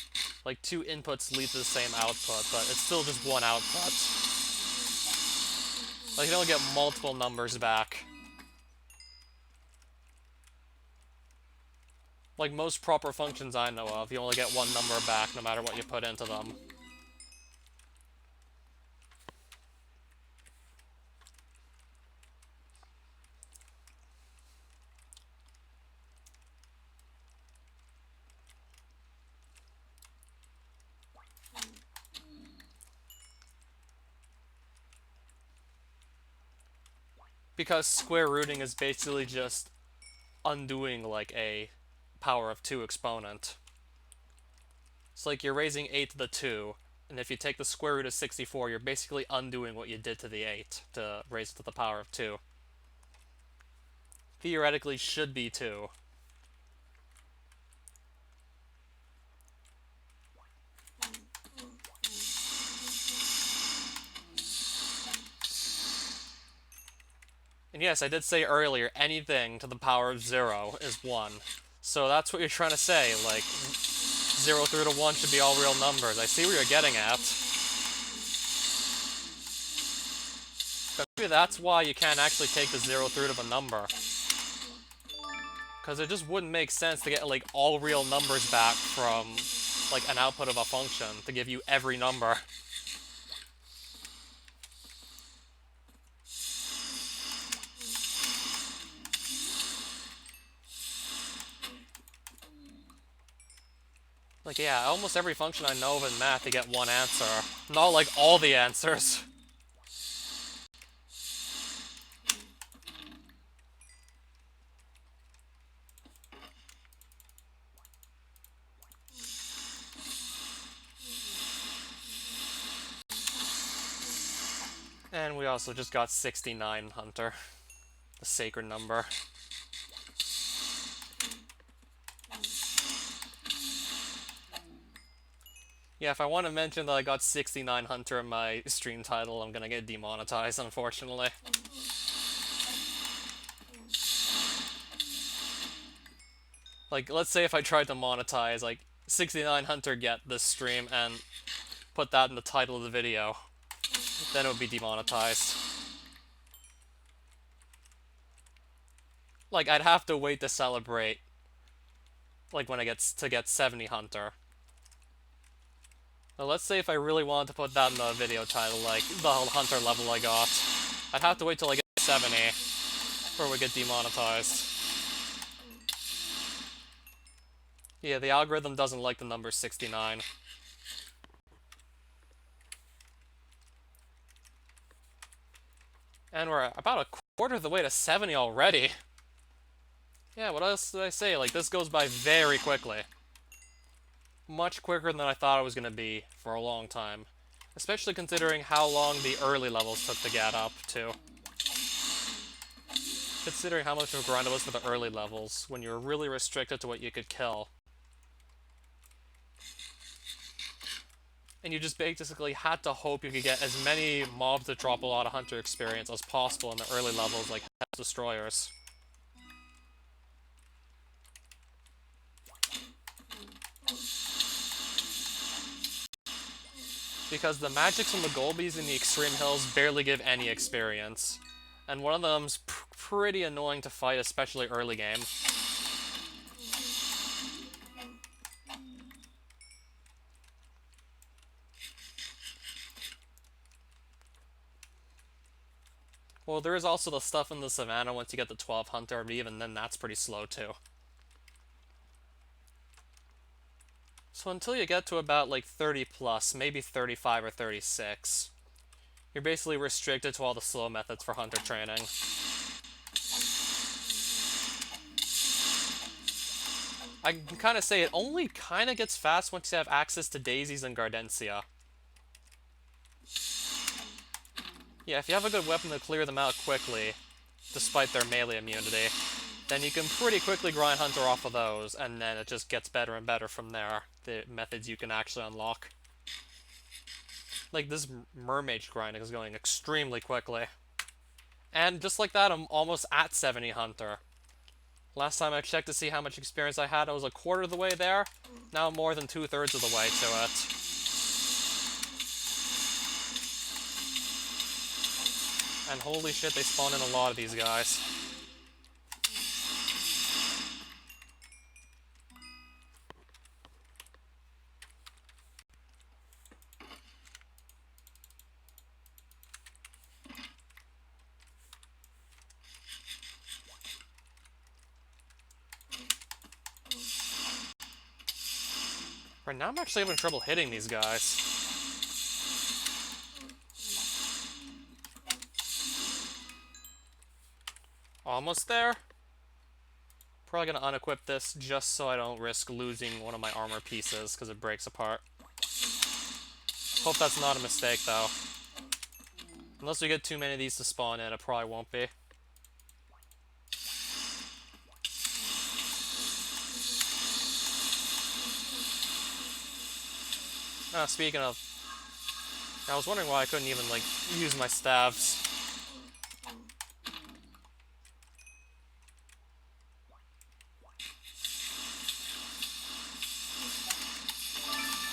Like, two inputs lead to the same output, but it's still just one output. Like, you don't get multiple numbers back. Like, most proper functions I know of, you only get one number back no matter what you put into them. Because square rooting is basically just undoing, like, a power of 2 exponent. It's like you're raising 8 to the 2, and if you take the square root of 64, you're basically undoing what you did to the 8 to raise it to the power of 2. Theoretically should be 2. And yes, I did say earlier, anything to the power of 0 is 1. So that's what you're trying to say, like, 0 through to 1 should be all real numbers. I see what you're getting at. But maybe that's why you can't actually take the 0th root of a number. Because it just wouldn't make sense to get, like, all real numbers back from, like, an output of a function to give you every number. Like, yeah, almost every function I know of in math, you get one answer. Not, like, all the answers. And we also just got 69, Hunter. The sacred number. Yeah, if I want to mention that I got 69 Hunter in my stream title, I'm gonna get demonetized, unfortunately. Like, let's say if I tried to monetize, like, 69 Hunter get this stream and put that in the title of the video, then it would be demonetized. Like, I'd have to wait to celebrate, like, when I get 70 Hunter. Now, let's say if I really wanted to put that in the video title, like, the Hunter level I got, I'd have to wait till I get 70, or we get demonetized. Yeah, the algorithm doesn't like the number 69. And we're about a quarter of the way to 70 already. Yeah, what else did I say? Like, this goes by very quickly. Much quicker than I thought it was going to be for a long time. Especially considering how long the early levels took to get up, too. Considering how much of a grind it was for the early levels, when you were really restricted to what you could kill. And you just basically had to hope you could get as many mobs that drop a lot of Hunter experience as possible in the early levels, like Destroyers. because the magics and the Golbies in the Extreme Hills barely give any experience. And one of them's pretty annoying to fight, especially early game. Well, there is also the stuff in the Savannah once you get the 12 Hunter, but even then that's pretty slow too. So until you get to about like 30 plus, maybe 35 or 36, you're basically restricted to all the slow methods for Hunter training. I can kind of say it only kind of gets fast once you have access to Daisies and Gardencia. Yeah, if you have a good weapon to clear them out quickly, despite their melee immunity, then you can pretty quickly grind Hunter off of those, and then it just gets better and better from there, the methods you can actually unlock. Like, this Mermage grinding is going extremely quickly. And just like that, I'm almost at 70 Hunter. Last time I checked to see how much experience I had, I was a quarter of the way there. Now I'm more than 2/3 of the way to it. And holy shit, they spawn in a lot of these guys. Right now I'm actually having trouble hitting these guys. Almost there. Probably gonna unequip this just so I don't risk losing one of my armor pieces because it breaks apart. Hope that's not a mistake though. Unless we get too many of these to spawn in, it probably won't be. Speaking of, I was wondering why I couldn't even, like, use my staves.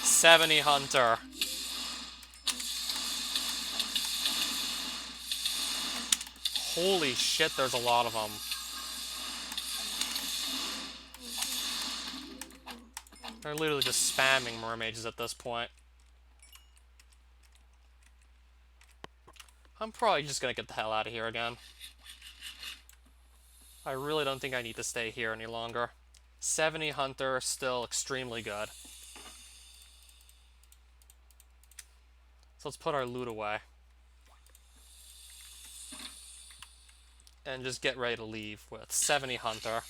$70 Hunter. Holy shit, there's a lot of them. They're literally just spamming mermaids at this point. I'm probably just gonna get the hell out of here again. I really don't think I need to stay here any longer. 70 Hunter, still extremely good. So let's put our loot away. And just get ready to leave with 70 Hunter.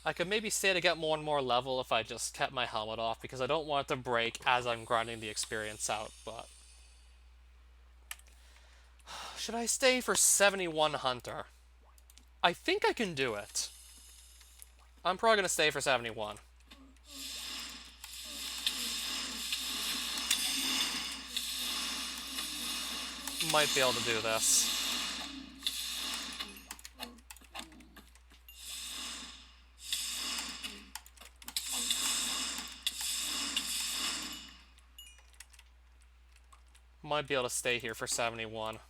I could maybe stay to get more and more level if I just kept my helmet off, because I don't want it to break as I'm grinding the experience out, but... Should I stay for 71 Hunter? I think I can do it. I'm probably gonna stay for 71. Might be able to do this. Might be able to stay here for 71.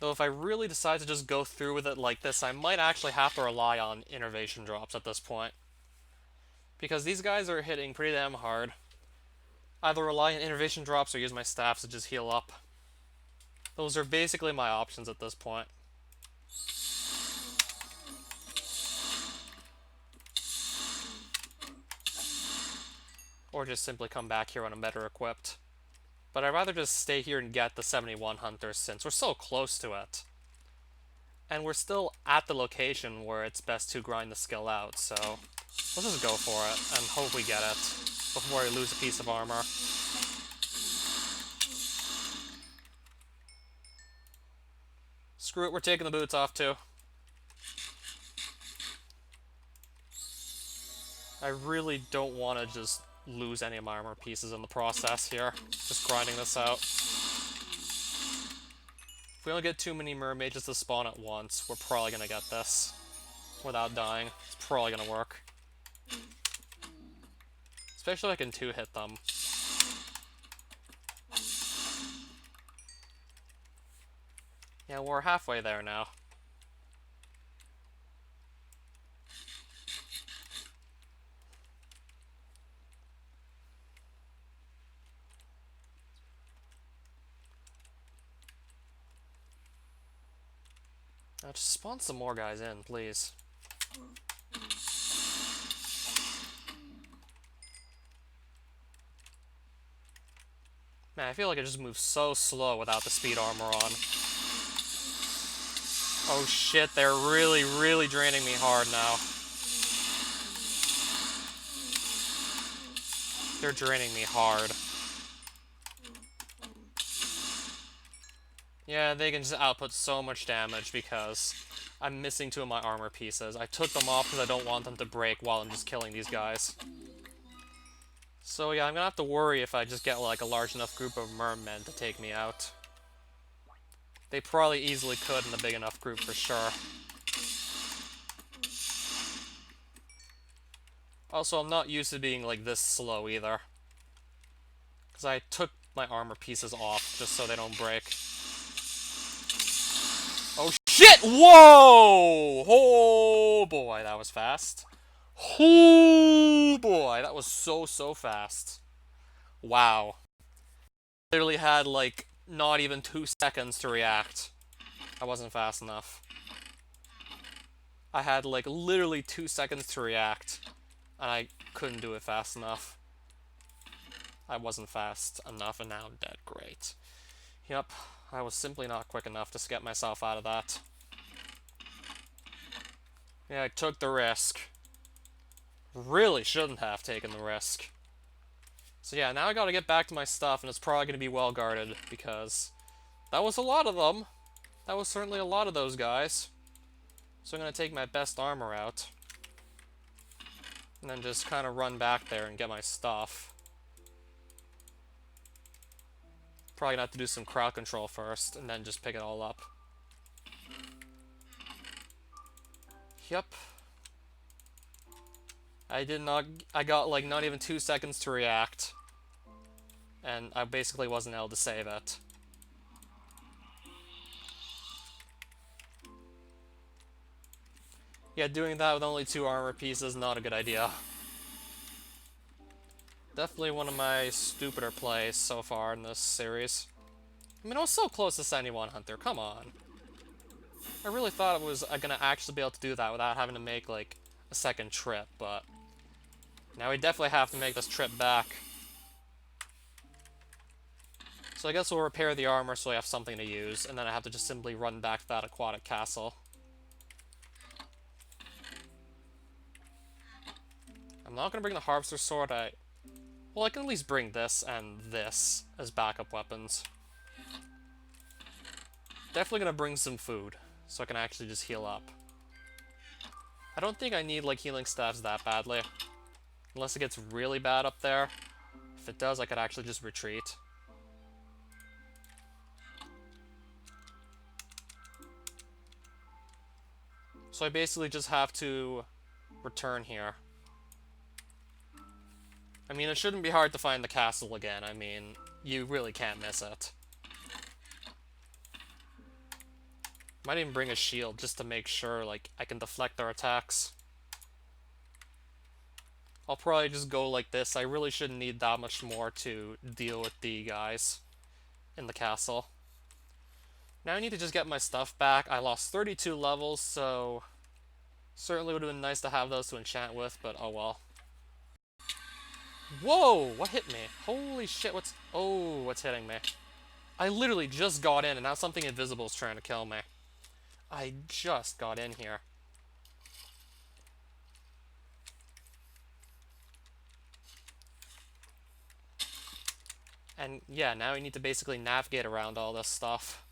Though if I really decide to just go through with it like this, I might actually have to rely on innervation drops at this point. Because these guys are hitting pretty damn hard. Either rely on innervation drops or use my staffs to just heal up. Those are basically my options at this point. Or just simply come back here when I'm better equipped. But I'd rather just stay here and get the 71 Hunters since we're so close to it. And we're still at the location where it's best to grind the skill out, so let's just go for it and hope we get it before I lose a piece of armor. Screw it, we're taking the boots off too. I really don't want to just lose any of my armor pieces in the process here. Just grinding this out. If we don't get too many mermaids to spawn at once, we're probably gonna get this. Without dying. It's probably gonna work. Especially if I can 2-hit them. Yeah, we're halfway there now. Now just spawn some more guys in, please. Man, I feel like it just moves so slow without the speed armor on. Oh shit, they're really, really draining me hard now. They're draining me hard. Yeah, they can just output so much damage because I'm missing 2 of my armor pieces. I took them off because I don't want them to break while I'm just killing these guys. So yeah, I'm gonna have to worry if I just get like a large enough group of mermen to take me out. They probably easily could in a big enough group for sure. Also, I'm not used to being like this slow either. Because I took my armor pieces off just so they don't break. Oh shit! Whoa! Oh boy, that was fast. Oh boy, that was so fast. Wow. Literally had like not even 2 seconds to react. I wasn't fast enough. I had like literally 2 seconds to react, and I couldn't do it fast enough. I wasn't fast enough, and now I'm dead. Great. Yep, I was simply not quick enough to get myself out of that. Yeah, I took the risk. Really shouldn't have taken the risk. So yeah, now I gotta get back to my stuff, and it's probably gonna be well guarded, because that was a lot of them. That was certainly a lot of those guys. So I'm gonna take my best armor out. And then just kind of run back there and get my stuff. Probably gonna have to do some crowd control first, and then just pick it all up. Yep. I got like not even 2 seconds to react. And I basically wasn't able to save it. Yeah, doing that with only 2 armor pieces is not a good idea. Definitely one of my stupider plays so far in this series. I mean, I was so close to 71 Hunter, come on. I really thought I was gonna actually be able to do that without having to make, like, a second trip, but... now we definitely have to make this trip back. So I guess we'll repair the armor so I have something to use, and then I have to just simply run back to that aquatic castle. I'm not gonna bring the harvester sword, well, I can at least bring this and this as backup weapons. Definitely gonna bring some food, so I can actually just heal up. I don't think I need, like, healing staffs that badly. Unless it gets really bad up there. If it does, I could actually just retreat. So I basically just have to return here. I mean, it shouldn't be hard to find the castle again. I mean, you really can't miss it. Might even bring a shield just to make sure, like, I can deflect their attacks. I'll probably just go like this. I really shouldn't need that much more to deal with the guys in the castle. Now I need to just get my stuff back. I lost 32 levels, so certainly would have been nice to have those to enchant with, but oh well. Whoa! What hit me? Holy shit, what's hitting me? I literally just got in, and now something invisible is trying to kill me. I just got in here. And yeah, now we need to basically navigate around all this stuff.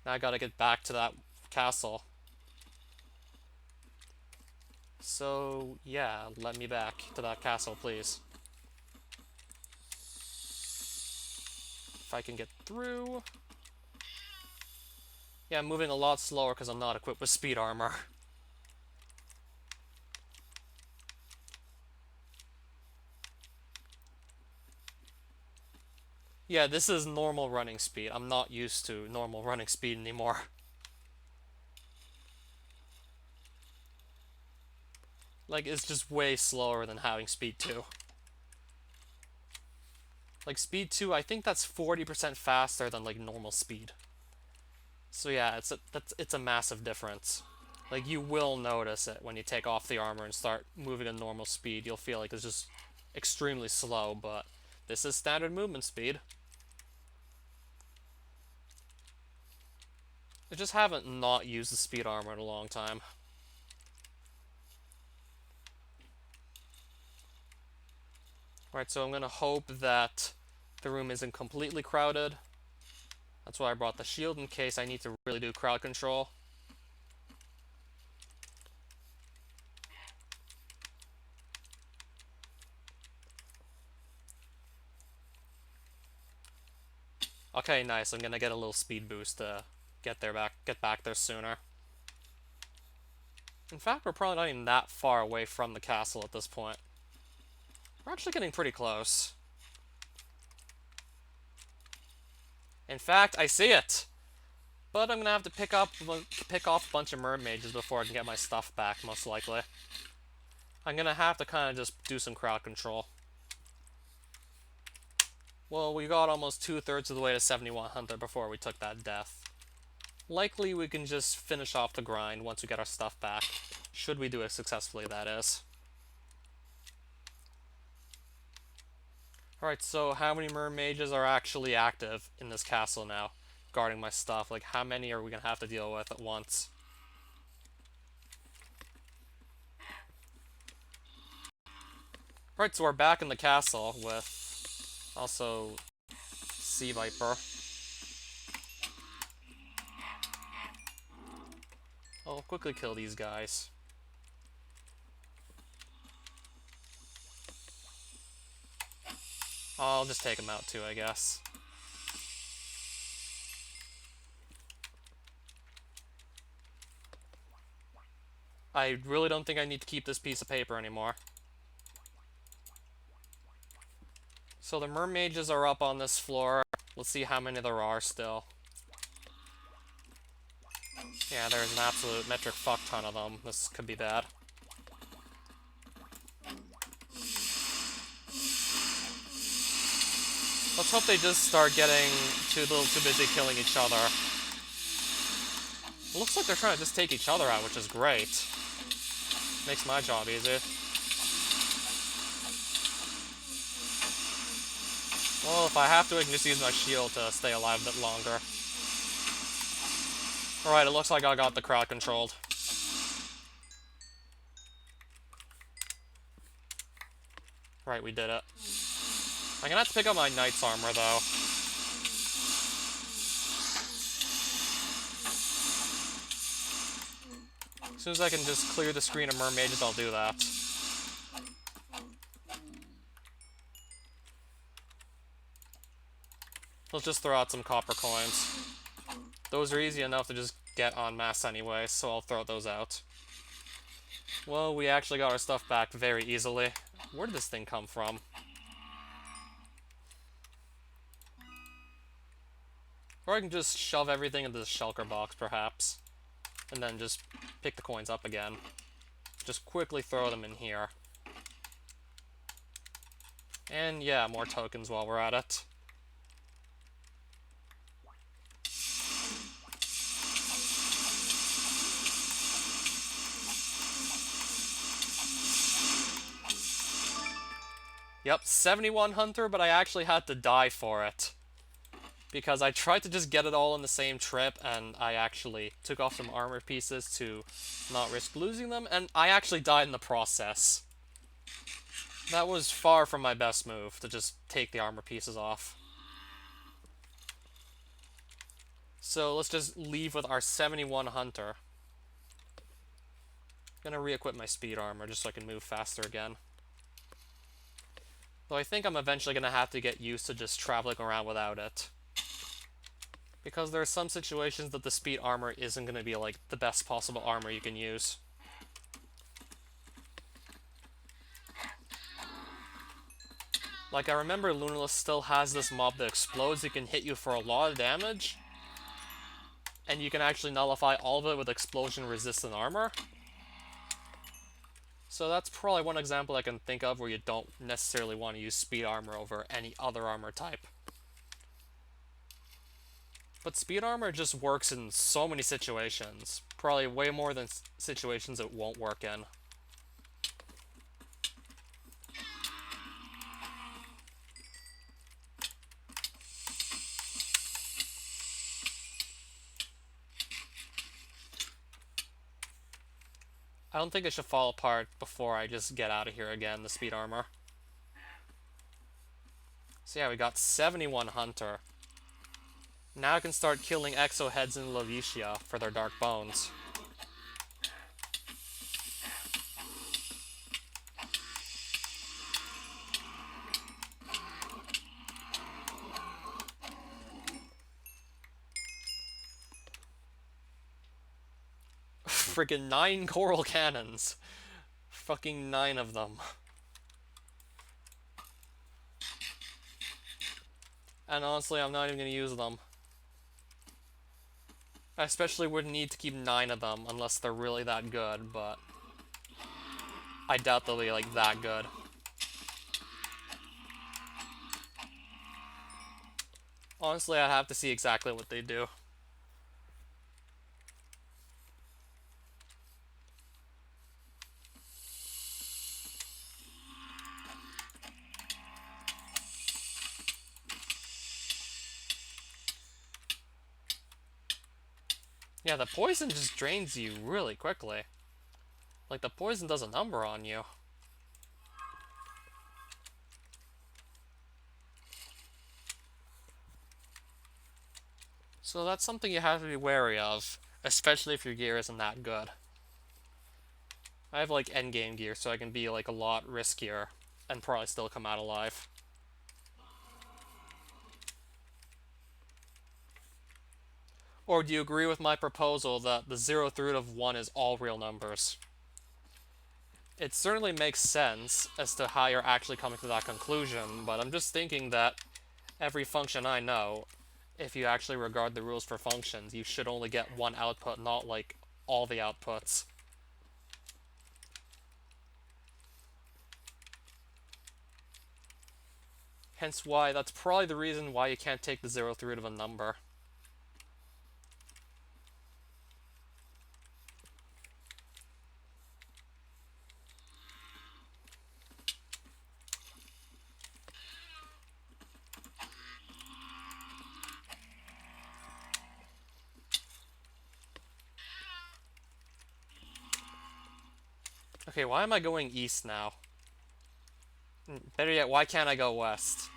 Now I gotta get back to that castle. So, yeah, let me back to that castle, please. If I can get through... Yeah, I'm moving a lot slower because I'm not equipped with speed armor. Yeah, this is normal running speed. I'm not used to normal running speed anymore. Like, it's just way slower than having speed 2. Like, speed 2, I think that's 40% faster than, like, normal speed. So yeah, it's a massive difference. Like, you will notice it when you take off the armor and start moving at normal speed. You'll feel like it's just extremely slow, but this is standard movement speed. I just haven't not used the speed armor in a long time. Alright, so I'm gonna hope that the room isn't completely crowded. That's why I brought the shield, in case I need to really do crowd control. Okay, nice. I'm gonna get a little speed boost to get back there sooner. In fact, we're probably not even that far away from the castle at this point. We're actually getting pretty close. In fact, I see it! But I'm gonna have to pick off a bunch of mermaids before I can get my stuff back, most likely. I'm gonna have to kind of just do some crowd control. Well, we got almost 2/3 of the way to 7100 before we took that death. Likely we can just finish off the grind once we get our stuff back. Should we do it successfully, that is. Alright, so how many mermages are actually active in this castle now, guarding my stuff? Like, how many are we gonna have to deal with at once? Alright, so we're back in the castle with also Sea Viper. I'll quickly kill these guys. I'll just take them out too, I guess. I really don't think I need to keep this piece of paper anymore. So the mermages are up on this floor. Let's see how many there are still. Yeah, there's an absolute metric fuck ton of them. This could be bad. Let's hope they just start getting a little too busy killing each other. It looks like they're trying to just take each other out, which is great. Makes my job easy. Well, if I have to, I can just use my shield to stay alive a bit longer. Alright, it looks like I got the crowd controlled. Right, we did it. I'm gonna have to pick up my knight's armor, though. As soon as I can just clear the screen of mermaids, I'll do that. Let's just throw out some copper coins. Those are easy enough to just get en masse anyway, so I'll throw those out. Well, we actually got our stuff back very easily. Where did this thing come from? Or I can just shove everything into the shulker box, perhaps. And then just pick the coins up again. Just quickly throw them in here. And yeah, more tokens while we're at it. Yep, 71 Hunter, but I actually had to die for it. Because I tried to just get it all in the same trip, and I actually took off some armor pieces to not risk losing them, and I actually died in the process. That was far from my best move, to just take the armor pieces off. So let's just leave with our 71 Hunter. Gonna re-equip my speed armor just so I can move faster again. Though I think I'm eventually gonna have to get used to just traveling around without it. Because there are some situations that the speed armor isn't gonna be like the best possible armor you can use. Like, I remember Lunaless still has this mob that explodes, it can hit you for a lot of damage, and you can actually nullify all of it with explosion-resistant armor. So that's probably one example I can think of where you don't necessarily want to use speed armor over any other armor type. But speed armor just works in so many situations, probably way more than situations it won't work in. I don't think it should fall apart before I just get out of here again, the speed armor. So yeah, we got 71 Hunter. Now I can start killing Exo Heads in Lavicia for their Dark Bones. Friggin' 9 Coral Cannons. Fucking 9 of them. And honestly, I'm not even gonna use them. I especially would need to keep 9 of them unless they're really that good, but I doubt they'll be like that good. Honestly, I'd have to see exactly what they do. Yeah, the poison just drains you really quickly. Like, the poison does a number on you. So that's something you have to be wary of, especially if your gear isn't that good. I have like endgame gear, so I can be like a lot riskier and probably still come out alive. Or do you agree with my proposal that the 0th root of 1 is all real numbers? It certainly makes sense as to how you're actually coming to that conclusion, but I'm just thinking that every function I know, if you actually regard the rules for functions, you should only get one output, not like all the outputs. Hence why, that's probably the reason why you can't take the 0th root of a number. Okay, why am I going east now? Better yet, why can't I go west?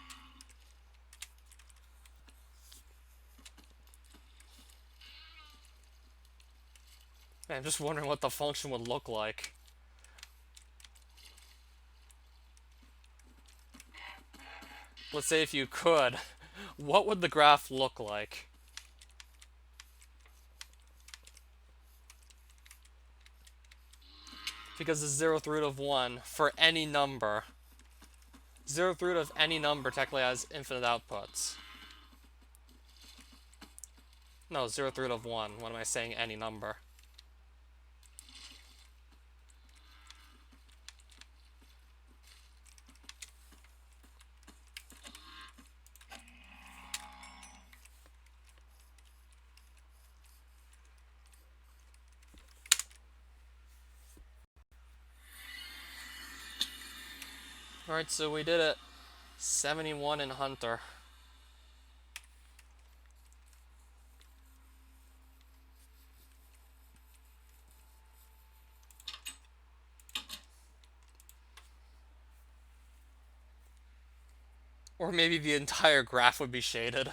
Man, I'm just wondering what the function would look like. Let's say if you could, what would the graph look like? Because the 0th root of 1 for any number. 0th root of any number technically has infinite outputs. No, 0th root of 1. What am I saying? Any number. Alright, so we did it. 71 in Hunter. Or maybe the entire graph would be shaded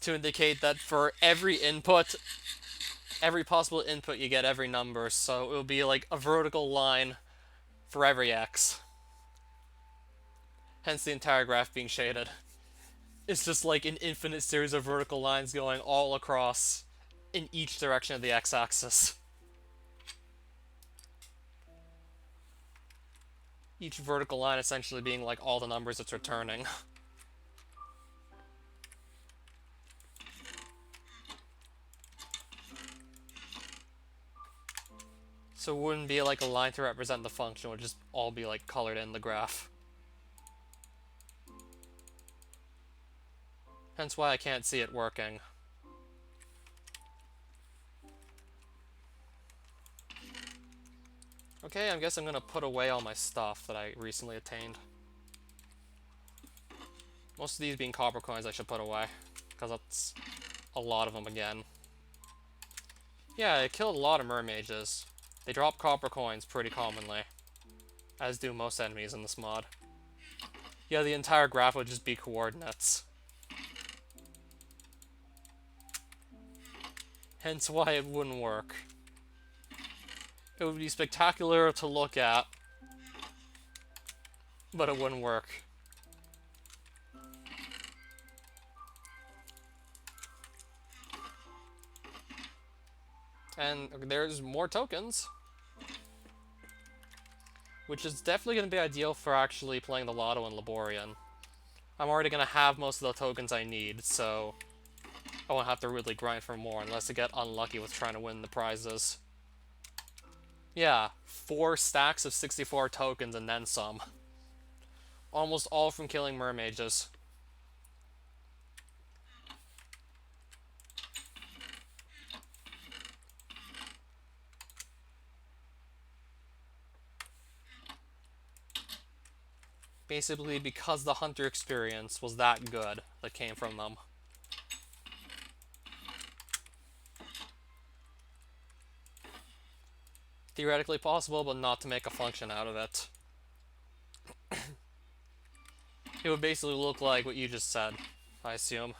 to indicate that for every input every possible input you get every number, so it will be like a vertical line for every x. Hence the entire graph being shaded. It's just like an infinite series of vertical lines going all across in each direction of the x-axis. Each vertical line essentially being like all the numbers it's returning. So it wouldn't be like a line to represent the function, it would just all be like colored in the graph. Hence why I can't see it working. Okay, I guess I'm gonna put away all my stuff that I recently attained. Most of these being copper coins I should put away, because that's a lot of them again. Yeah, I killed a lot of mermages. They drop copper coins pretty commonly, as do most enemies in this mod. Yeah, the entire graph would just be coordinates. Hence why it wouldn't work. It would be spectacular to look at, but it wouldn't work. And there's more tokens, which is definitely going to be ideal for actually playing the Lotto and Laborian. I'm already going to have most of the tokens I need, so I won't have to really grind for more unless I get unlucky with trying to win the prizes. Yeah, 4 stacks of 64 tokens and then some. Almost all from killing mermages. Basically because the hunter experience was that good that came from them. Theoretically possible, but not to make a function out of it. It would basically look like what you just said, I assume.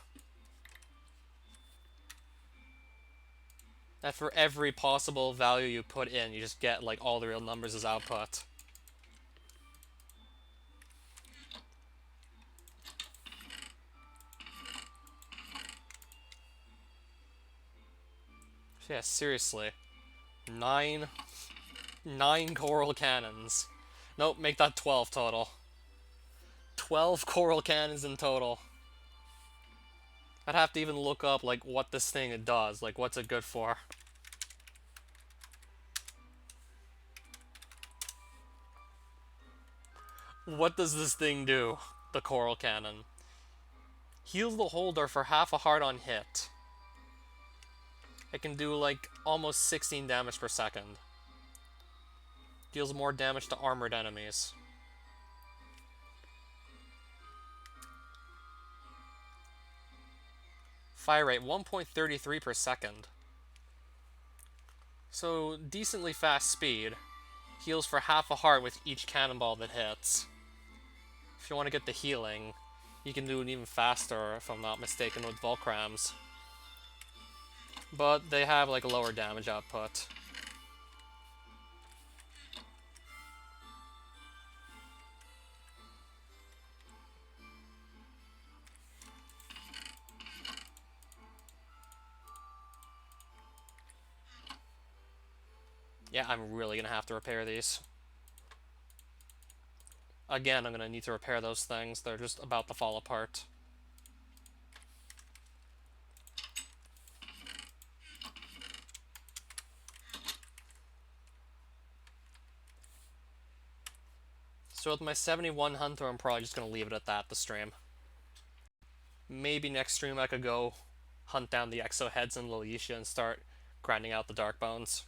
That for every possible value you put in, you just get like all the real numbers as output. Yeah, seriously. 9 coral cannons. Nope, make that 12 total. 12 coral cannons in total. I'd have to even look up, like, what this thing does. Like, what's it good for? What does this thing do? The coral cannon. Heals the holder for half a heart on hit. It can do, like, almost 16 damage per second. Deals more damage to armored enemies. Fire rate 1.33 per second. So, decently fast speed. Heals for half a heart with each cannonball that hits. If you want to get the healing, you can do it even faster, if I'm not mistaken, with Volcrams. But they have like a lower damage output. Yeah, I'm really gonna have to repair these. Again, I'm gonna need to repair those things. They're just about to fall apart. So with my 71 Hunter, I'm probably just gonna leave it at that, the stream. Maybe next stream I could go hunt down the Exo Heads in Lilicia and start grinding out the Dark Bones.